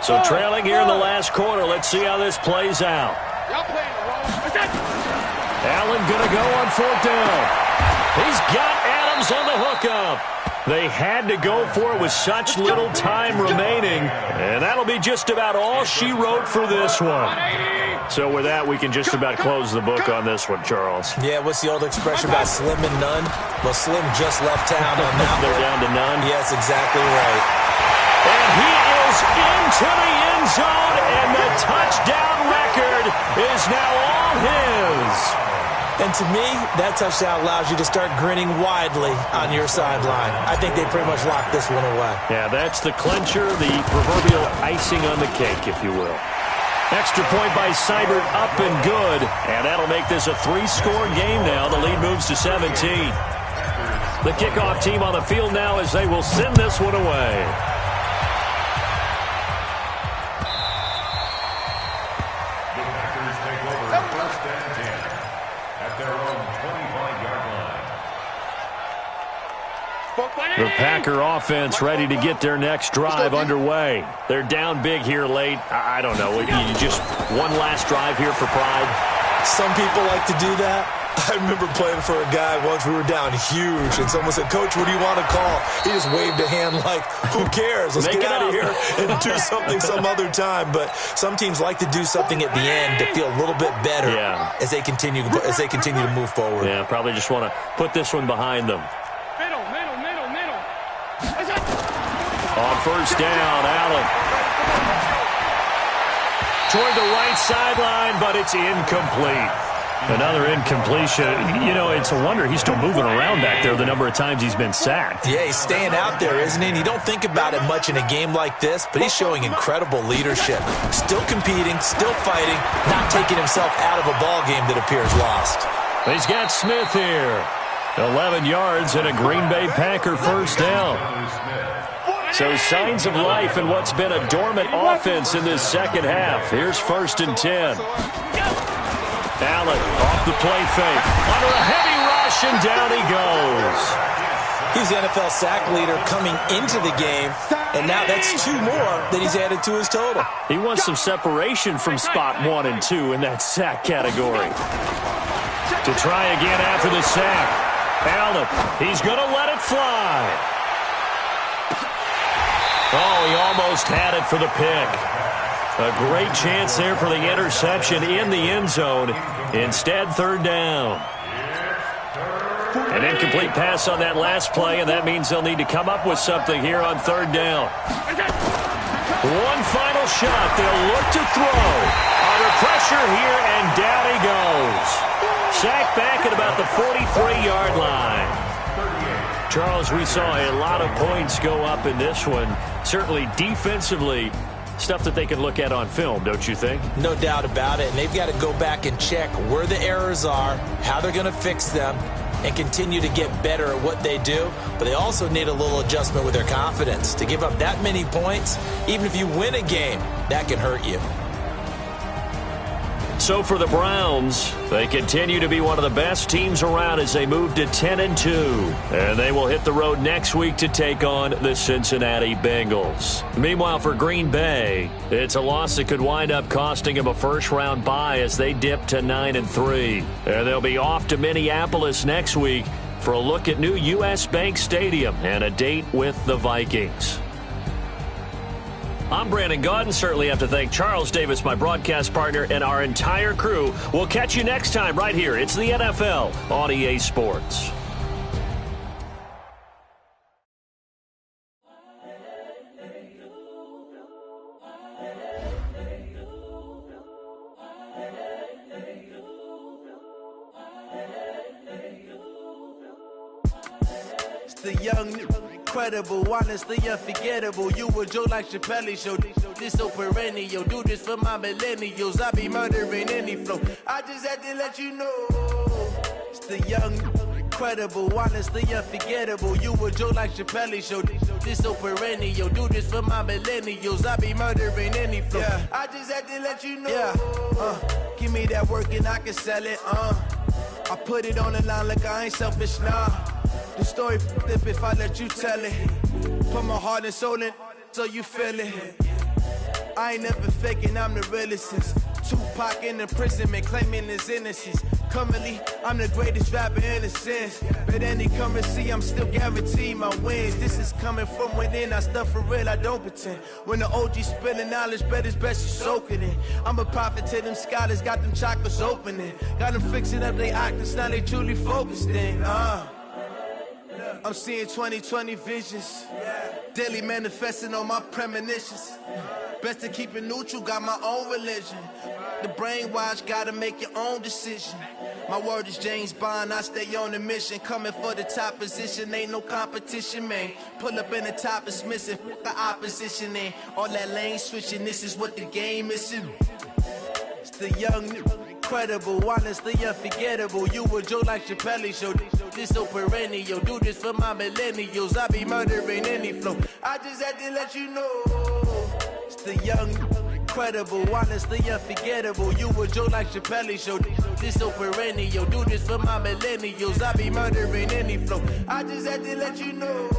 So trailing here in the last quarter. Let's see how this plays out. Allen going to go on 4th down. He's got Adams on the hookup. They had to go for it with such little time remaining. And that'll be just about all she wrote for this one. So with that, we can just about close the book on this one, Charles. Yeah, what's the old expression about slim and none? Well, Slim just left town on that. They're down to none? Yes, exactly right. And he is into the end zone, and the touchdown record is now all his. And to me, that touchdown allows you to start grinning widely on your sideline. I think they pretty much locked this one away. Yeah, that's the clincher, the proverbial icing on the cake, if you will. Extra point by Seibert, up and good. And that'll make this a 3-score game now. The lead moves to 17. The kickoff team on the field now as they will send this one away. The Packers take over 1st and 10 at their own 25-yard line. The Packer offense ready to get their next drive underway. They're down big here late. I don't know. You just one last drive here for pride. Some people like to do that. I remember playing for a guy once. We were down huge, and someone said, "Coach, what do you want to call?" He just waved a hand like, "Who cares? Let's get out of here and do something some other time." But some teams like to do something at the end to feel a little bit better as they continue to move forward. Yeah, probably just want to put this one behind them. Middle. On 1st down, Allen. Toward the right sideline, but it's incomplete. Another incompletion. You know, it's a wonder he's still moving around back there the number of times he's been sacked. Yeah, he's staying out there, isn't he? And you don't think about it much in a game like this, but he's showing incredible leadership. Still competing, still fighting, not taking himself out of a ball game that appears lost. He's got Smith here. 11 yards and a Green Bay Packer 1st down. So signs of life in what's been a dormant offense in this second half. Here's 1st and 10. Allen off the play fake. Under a heavy rush, and down he goes. He's the NFL sack leader coming into the game, and now that's 2 more that he's added to his total. He wants some separation from spot 1 and 2 in that sack category. To try again after the sack. Allen, he's going to let it fly. Oh, he almost had it for the pick. A great chance there for the interception in the end zone. Instead, 3rd down. An incomplete pass on that last play, and that means they'll need to come up with something here on 3rd down. One final shot. They'll look to throw. Under pressure here, and down he goes. Sacked back at about the 43-yard line. Charles, we saw a lot of points go up in this one. Certainly defensively, stuff that they can look at on film, don't you think? No doubt about it. And they've got to go back and check where the errors are, how they're going to fix them, and continue to get better at what they do. But they also need a little adjustment with their confidence. To give up that many points, even if you win a game, that can hurt you. So for the Browns, they continue to be one of the best teams around as they move to 10-2. And they will hit the road next week to take on the Cincinnati Bengals. Meanwhile, for Green Bay, it's a loss that could wind up costing them a first-round bye as they dip to 9-3. And they'll be off to Minneapolis next week for a look at new U.S. Bank Stadium and a date with the Vikings. I'm Brandon Gaudin. Certainly have to thank Charles Davis, my broadcast partner, and our entire crew. We'll catch you next time right here. It's the NFL on EA Sports. It's the young, incredible, honestly unforgettable. You a Joe like Chappelle show. This so perennial. Do this for my millennials. I be murdering any flow. I just had to let you know. It's the young, incredible, honestly unforgettable. You a Joe like Chappelle show. This so perennial. Do this for my millennials. I be murdering any flow. Yeah. I just had to let you know. Yeah. Give me that work and I can sell it. I put it on the line like I ain't selfish, nah. The story f***ed if I let you tell it. Put my heart and soul in so you feel it. I ain't never faking, I'm the realest since Tupac in imprisonment, claiming his innocence. Currently, I'm the greatest rapper in a sense. But any currency, I'm still guaranteed my wins. This is coming from within, I stuff for real, I don't pretend. When the OG spilling knowledge, bet it's best you soak it in. I'm a prophet to them scholars, got them chakras opening. Got them fixing up they octaves, now they truly focused in. I'm seeing 2020 visions. Daily manifesting on my premonitions. Best to keep it neutral, got my own religion. The brainwash, gotta make your own decision. My word is James Bond, I stay on a mission. Coming for the top position, ain't no competition, man. Pull up in the top, it's missing, the opposition in. All that lane switching, this is what the game is. It's the young, incredible, honestly unforgettable. You a Joe like Chappelle show. This so perennial. Do this for my millennials. I be murdering any flow. I just had to let you know. It's the young, incredible, honestly unforgettable. You a Joe like Chappelle show. This so perennial. Do this for my millennials. I be murdering any flow. I just had to let you know.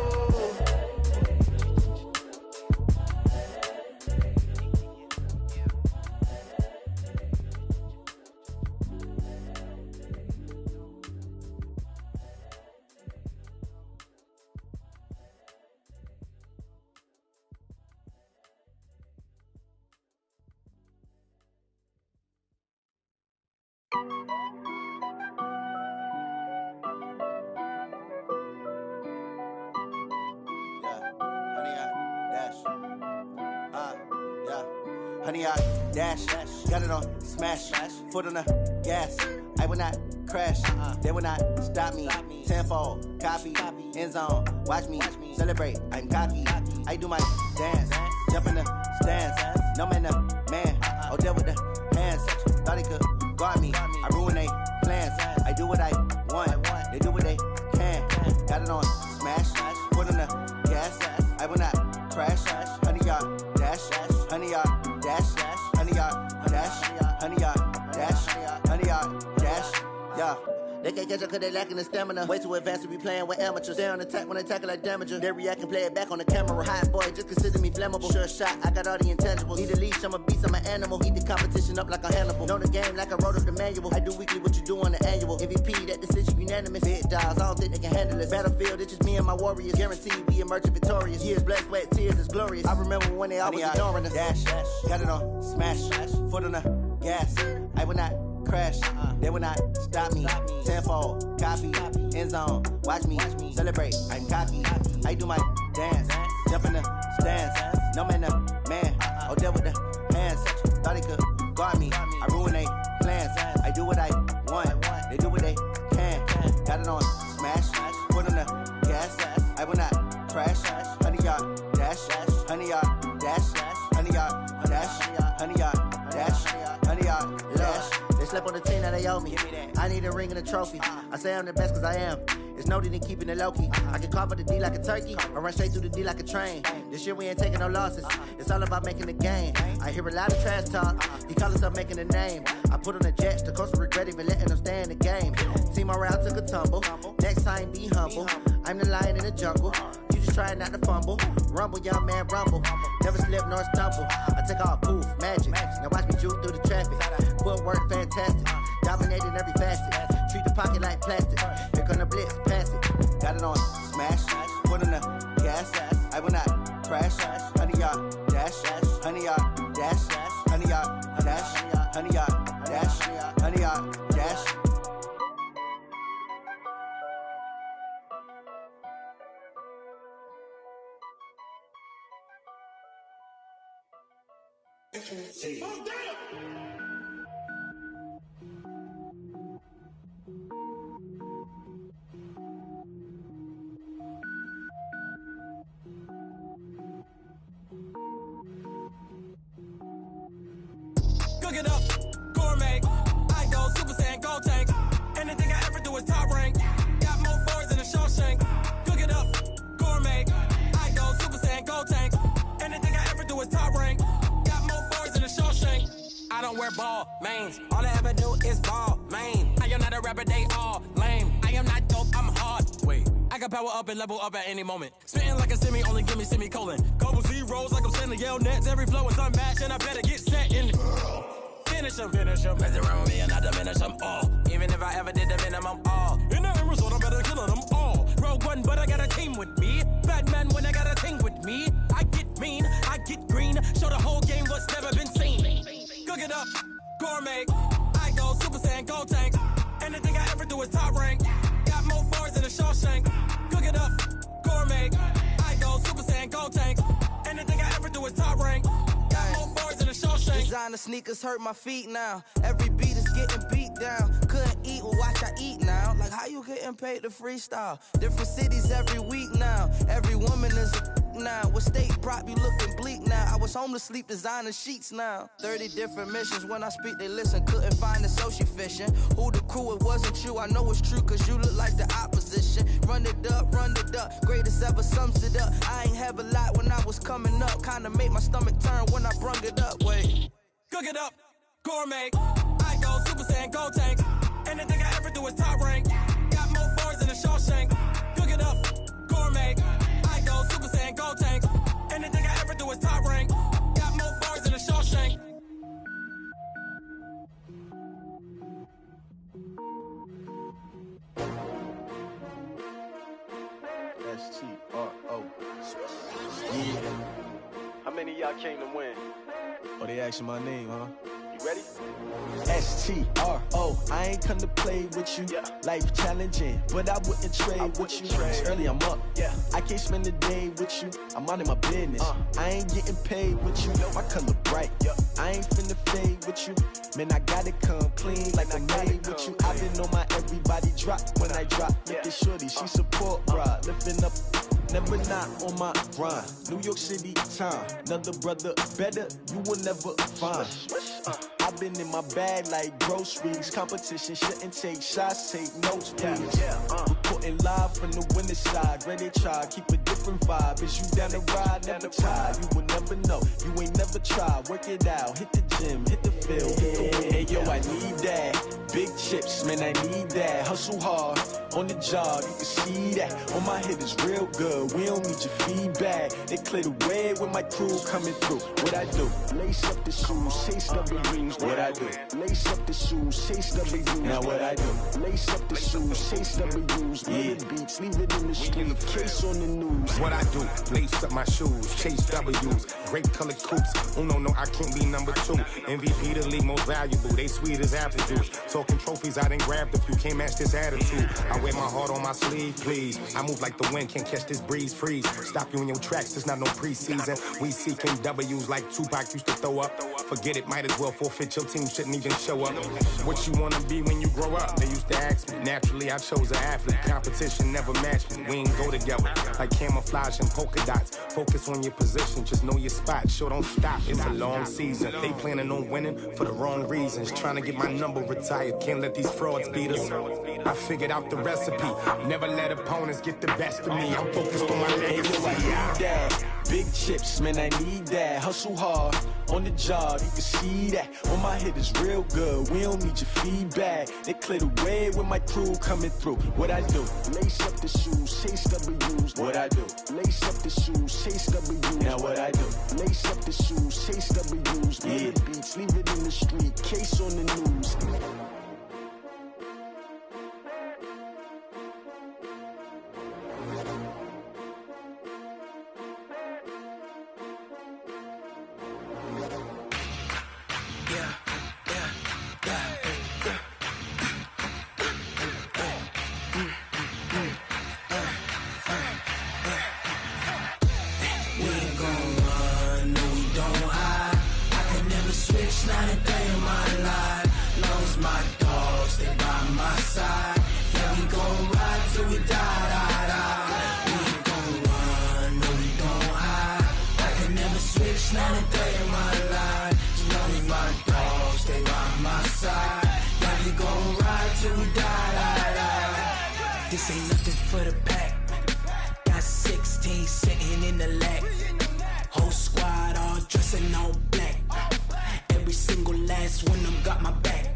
Honey, I dash, got it on smash, foot on the gas. I will not crash, they will not stop me. Tenfold, copy, end zone, watch me celebrate. I'm cocky, I do my dance, jump in the stands. No man, man, oh deal with the hands. Thought he could guard me, I ruin they plans. I do what I want, they do what they can. Got it on smash, foot on the gas. I will not crash, honey, y'all dash, honey, y'all. Dash, honey, yard, dash, honey, yard, dash, honey, yard, dash, yeah. They can't catch up cause they lacking the stamina. Way too advanced to be playing with amateurs. They on attack when they tackle like damager. They react and play it back on the camera. Hot boy, just consider me flammable. Sure shot, I got all the intangibles. Need a leash, I'm a beast, I'm an animal. Eat the competition up like a Hannibal. Know the game like I wrote up the manual. I do weekly what you do on the annual. MVP, that decision unanimous. Big dogs, I don't think they can handle it. Battlefield, it's just me and my warriors. Guaranteed we emerge victorious. Years, blood, sweat, tears is glorious. I remember when they always ignoring us. Dash, got it on, smash, foot on the gas. I will not crash, they will not stop me. Tenfold, copy, end zone, watch me celebrate. I'm cocky, I do my dance, jump in the stands. No man, man, oh there with the hands. Thought they could guard me, I ruin they plans. I do what I want, they do what they can. Got it on, smash, foot on the gas. I will not crash, 100 yard dash, 100 yard dash, 100 yard dash, 100 yard dash, 100 yard dash. They slept on the team that they owe me. I need a ring and a trophy. I say I'm the best cause I am. It's no need in keeping it low-key. I can carve up the D like a turkey or run straight through the D like a train. This year we ain't taking no losses. It's all about making the game. I hear a lot of trash talk. He call himself making a name. I put on the Jets. The coach will regret even letting them stay in the game. Team morale took a tumble. Next time be humble. I'm the lion in the jungle. You just trying not to fumble. Rumble, young man, rumble. Never slip nor stumble. I take off, poof, magic. Now watch me juke through the traffic. Footwork fantastic. Dominating every facet. Treat the pocket like plastic. Here come the blitz, pass it. Got it on, smash. Foot on the gas. I will not crash. 100 yard dash. 100 yard dash. 100 yard dash. 100 yard dash. 100 yard dash. Cook it up, gourmet. I go Super Saiyan, go tank. Anything I ever do is top rank. Got more boys than a Shawshank. Cook it up, gourmet. I go Super Saiyan, go tank. Anything I ever do is top rank. Got more boys than a Shawshank. I don't wear ball mains. All I ever do is ball main. I am not a rapper, they all lame. I am not dope, I'm hard. Wait, I can power up and level up at any moment. Spitting like a semi, only give me semicolon. Couple zeros like I'm sending Yale Nets. Every flow is unmatched and I better get set in. Finish them. Mess around with me and I diminish them all. Even if I ever did the minimum all. In the end result, I'm better killing them all. Rogue One, but I got a team with me. Batman when I got a team with me. I get mean, I get green. Show the whole game what's never been seen. Cook it up, gourmet. I go Super Saiyan, go tank. Anything I ever do is top rank. Got more bars than a Shawshank. Cook it up, gourmet. I go Super Saiyan, go tank. Anything I ever do is top rank. Got more bars than a Shawshank. Designer sneakers hurt my feet now. Every beat is getting beat down. Couldn't eat, well watch I eat now. Like how you getting paid to freestyle? Different cities every week now. Every woman is a now. What state prop you looking bleak now? I was home to sleep designing sheets now. 30 different missions. When I speak they listen. Couldn't find the social fishing. Who the crew? It wasn't you. I know it's true cause you look like the opposition. Run it up. Greatest ever sums it up. I ain't have a lot when I was coming up. Kinda made my stomach turn when I brung it up. Wait. Cook it up, gourmet. I go Super Saiyan, go tank. Anything I ever do is top rank. Got more bars than a Shawshank. Cook it up, gourmet. I go Super Saiyan, go tank. Anything I ever do is top rank. Got more bars than a Shawshank. S-T-R-O. Yeah. How many of y'all came to win? Oh, they asking my name, huh? You ready? S-T-R-O. I ain't come to play with you. Yeah. Life challenging, but I wouldn't trade with you. It's early, I'm up. Yeah. I can't spend the day with you. I'm minding my business. I ain't getting paid with you. My color bright. Yeah. I ain't finna fade with you. Man, I gotta come clean like I'm made with you. I been on my everybody drop when I drop. Look at shorty, she support rod. Lifting up, never not on my grind. New York City time. Another brother better, you will never find. I've been in my bag like groceries. Competition shouldn't take shots, take notes, please. Reporting live from the winter side. Ready to try, keep a different vibe. Is you down the ride, never tired. You will never know, you ain't never tried. Work it out, hit the gym, hit the field. Hey yo, I need that. big chips, man, I need that. Hustle hard on the job, you can see that. On my head is real good, we don't need your feedback. They clear the way with my crew coming through. What I do? Lace up the shoes, chase W's. What I do? Lace up the shoes, chase W's. Now what I do? Lace up the shoes, chase W's. Yeah, beats, leave it in the street, case on the news. What I do? Lace up my shoes, chase W's. Grape colored coops. Uno, no, I can't be number 2. MVP the league most valuable. They sweet as apple juice. Talking trophies, I done grabbed a few. Can't match this attitude. I wear my heart on my sleeve, please. I move like the wind, can't catch this breeze, freeze. Stop you in your tracks, there's not no preseason. We seeking W's like Tupac used to throw up. Forget it, might as well forfeit. Your team shouldn't even show up. What you wanna be when you grow up? They used to ask me. Naturally, I chose an athlete. Competition never matched me. We ain't go together like camouflage and polka dots. Focus on your position, just know your spot. Sure, don't stop. It's a long season. They planning on winning for the wrong reasons. Trying to get my number retired. Can't let these frauds beat us. I figured out the recipe. Never let opponents get the best of me. I'm focused on my legacy. I need that. Big chips, man, I need that. Hustle hard on the job, you can see that. On my head is real good, we don't need your feedback. They clear the way with my crew coming through. What I do? Lace up the shoes, chase W's. What I do? Lace up the shoes, chase W's. Now what I do? Lace up the shoes, chase W's. Yeah, beats, leave it in the street, case on the news. Not a day in my life, long as my dogs stay by my side. Yeah, we gon' ride till we die, die, die. We ain't gon' run, no, we don't hide. I can never switch, not a day in my life, as long as my dogs stay by my side. Yeah, we gon' ride till we die, die, die. This ain't nothing for the pack. Got 16 sitting in the lap. Whole squad all dressing all black. Every single last one of them got my back.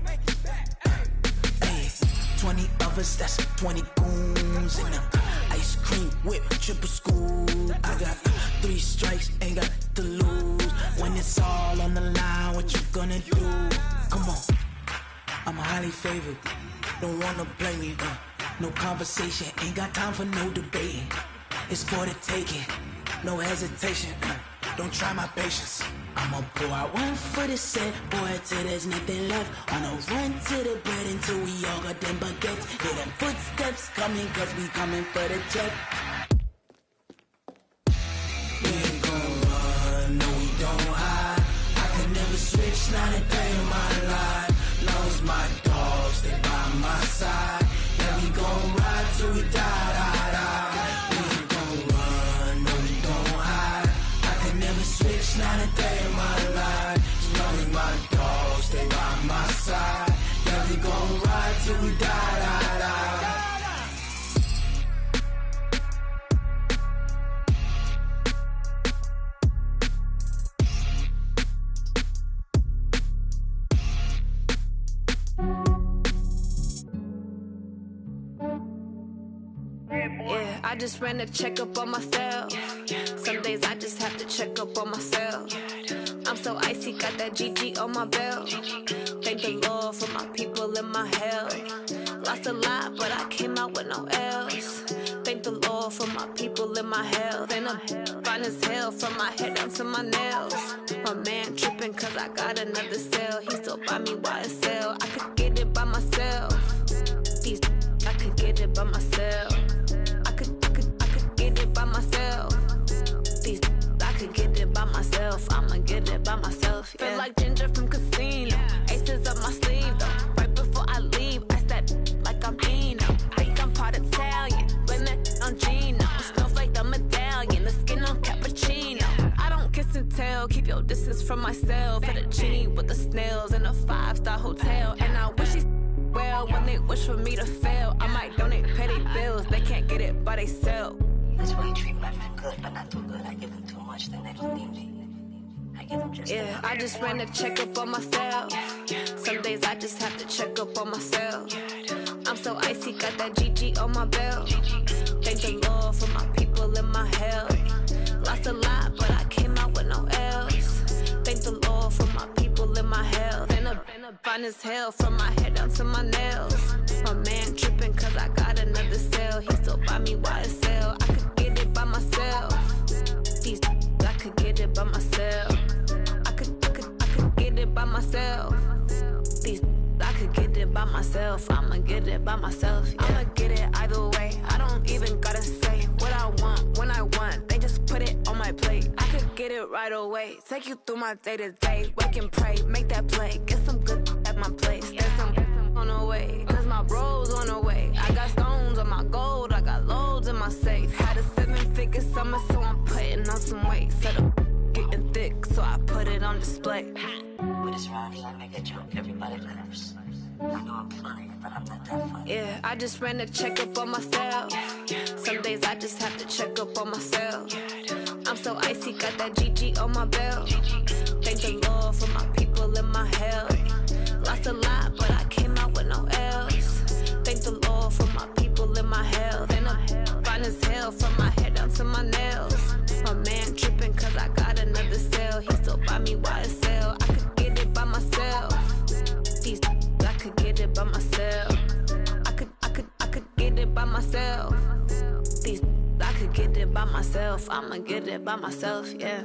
Hey, 20 of us, that's 20 goons in them. Ice cream whip, triple scoop. I got 3 strikes, ain't got to lose. When it's all on the line, what you gonna do? Come on, I'm highly favored. Don't wanna blame me. No conversation, ain't got time for no debating. It's for the taking, no hesitation. Don't try my patience. I'ma pour out one for the set, boy, till there's nothing left. On a run to the bread until we all got them baguettes. Hear them footsteps coming, cause we coming for the check. We ain't gon' run, no, we don't hide. I can never switch, not a day in my life. Long as my dogs stay by my side. Yeah, we gon' ride till we die, die, die. We ain't gon' run, no, we don't hide. I can never switch, not a day in my life. As long as my dogs stay by my side. Yeah, we gon' ride till we die, die, die. Yeah, I just ran a checkup on myself. Some days I just have to check up on myself. I'm so icy, got that GG on my belt. Thank the Lord for my people in my health. Lost a lot, but I came out with no else. Thank the Lord for my people in my health. And I'm fine as hell from my head down to my nails. My man tripping cause I got another cell. He still buy me YSL. I could get it by myself. These I could get it by myself. I could get it by myself. These I could get it by myself. I'ma get it by myself. Yeah. Feel like Ginger from Casino. Aces up my sleeve though. Right before I leave, I said like I'm Eno. Think I'm part Italian. Blame that on Gino. Smells like the medallion. The skin on cappuccino. I don't kiss and tell. Keep your distance from myself. For the genie with the snails in a 5-star hotel. And I wish he's well when they wish for me to fail. I might donate petty bills. They can't get it by they self. That's why you treat my men good, but not too good. I give them too much, then they don't need me. Yeah, I just ran a checkup on myself. Some days I just have to check up on myself. I'm so icy, got that GG on my belt. Thank the Lord for my people in my health. Lost a lot, but I came out with no L's. Thank the Lord for my people in my health. Been a fine as hell from my head down to my nails. My man tripping cause I got another cell. He still buy me YSL. I could get it by myself. These I could get it by myself. I could get it by myself. These I could get it by myself. I'ma get it by myself. Yeah. I'ma get it either way. I don't even gotta say what I want when I want. They just put it on my plate. I could get it right away. Take you through my day to day. Wake and pray, make that play. Get some good at my place. There's some on the way. Cause my bro's on the way. I got stones on my gold. I got loads in my safe. Had a 7-figure summer, so I'm putting on some weight. Set up getting thick, so I put it on display. With this round here, I make a joke, everybody laughs. I know I'm funny, but I'm not that funny. Yeah, I just ran a checkup on myself. Some days I just have to check up on myself. I'm so icy, got that GG on my belt. Thank the Lord for my people in my health. Lost a lot, but I came out with no L's. Thank the Lord for my people in my health. And I'm fine as hell from my head down to my nails. My man tripping cause I got another cell. He still buy me YSL. I could get it by myself. These I could get it by myself. I could get it by myself. These I could get it by myself. I'ma get it by myself, yeah.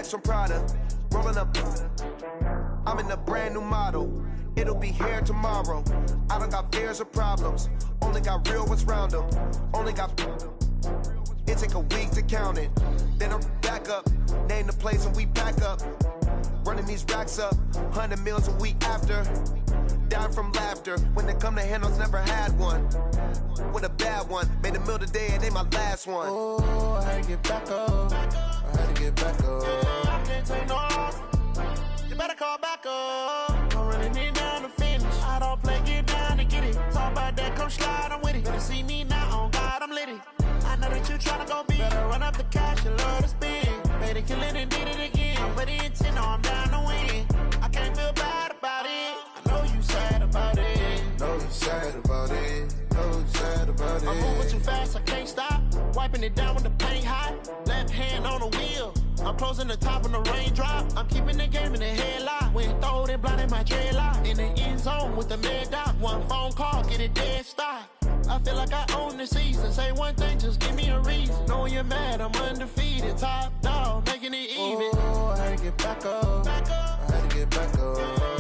From Prada, rolling up. I'm in a brand new model. It'll be here tomorrow. I don't got fears or problems. Only got real ones round them. Only got. It take a week to count it. Then I'm back up. Name the place and we pack up. Running these racks up. 100 meals a week after. Dying from laughter. When they come to handles, never had one. With a bad one. Made a meal today, it ain't my last one. Oh, I had to get back up. I had to get back up. I can't take no loss. You better call back up. I'm running it down to finish. I don't play, get down to get it. Talk about that, come slide, I'm with it. Better see me now, on God, I'm litty. I know that you tryna go big. Better run up the cash, you love to spend. Better kill it and did it again. I'm with the intent, no, I'm down to win. I can't feel bad about it. I know you sad about it. Know you sad about it. Know you sad about it. I'm moving too fast, I can't stop. Wiping it down with the paint hot. Left hand on the wheel. I'm closing the top on the raindrop. I'm keeping the game in the headlock. When throwed and blinded my dreadlock. In the end zone with the mad dot. One phone call, get it dead stop. I feel like I own the season. Say one thing, just give me a reason. Knowing you're mad, I'm undefeated. Top dog, making it even. Oh, I had to get back up. I had to get back up.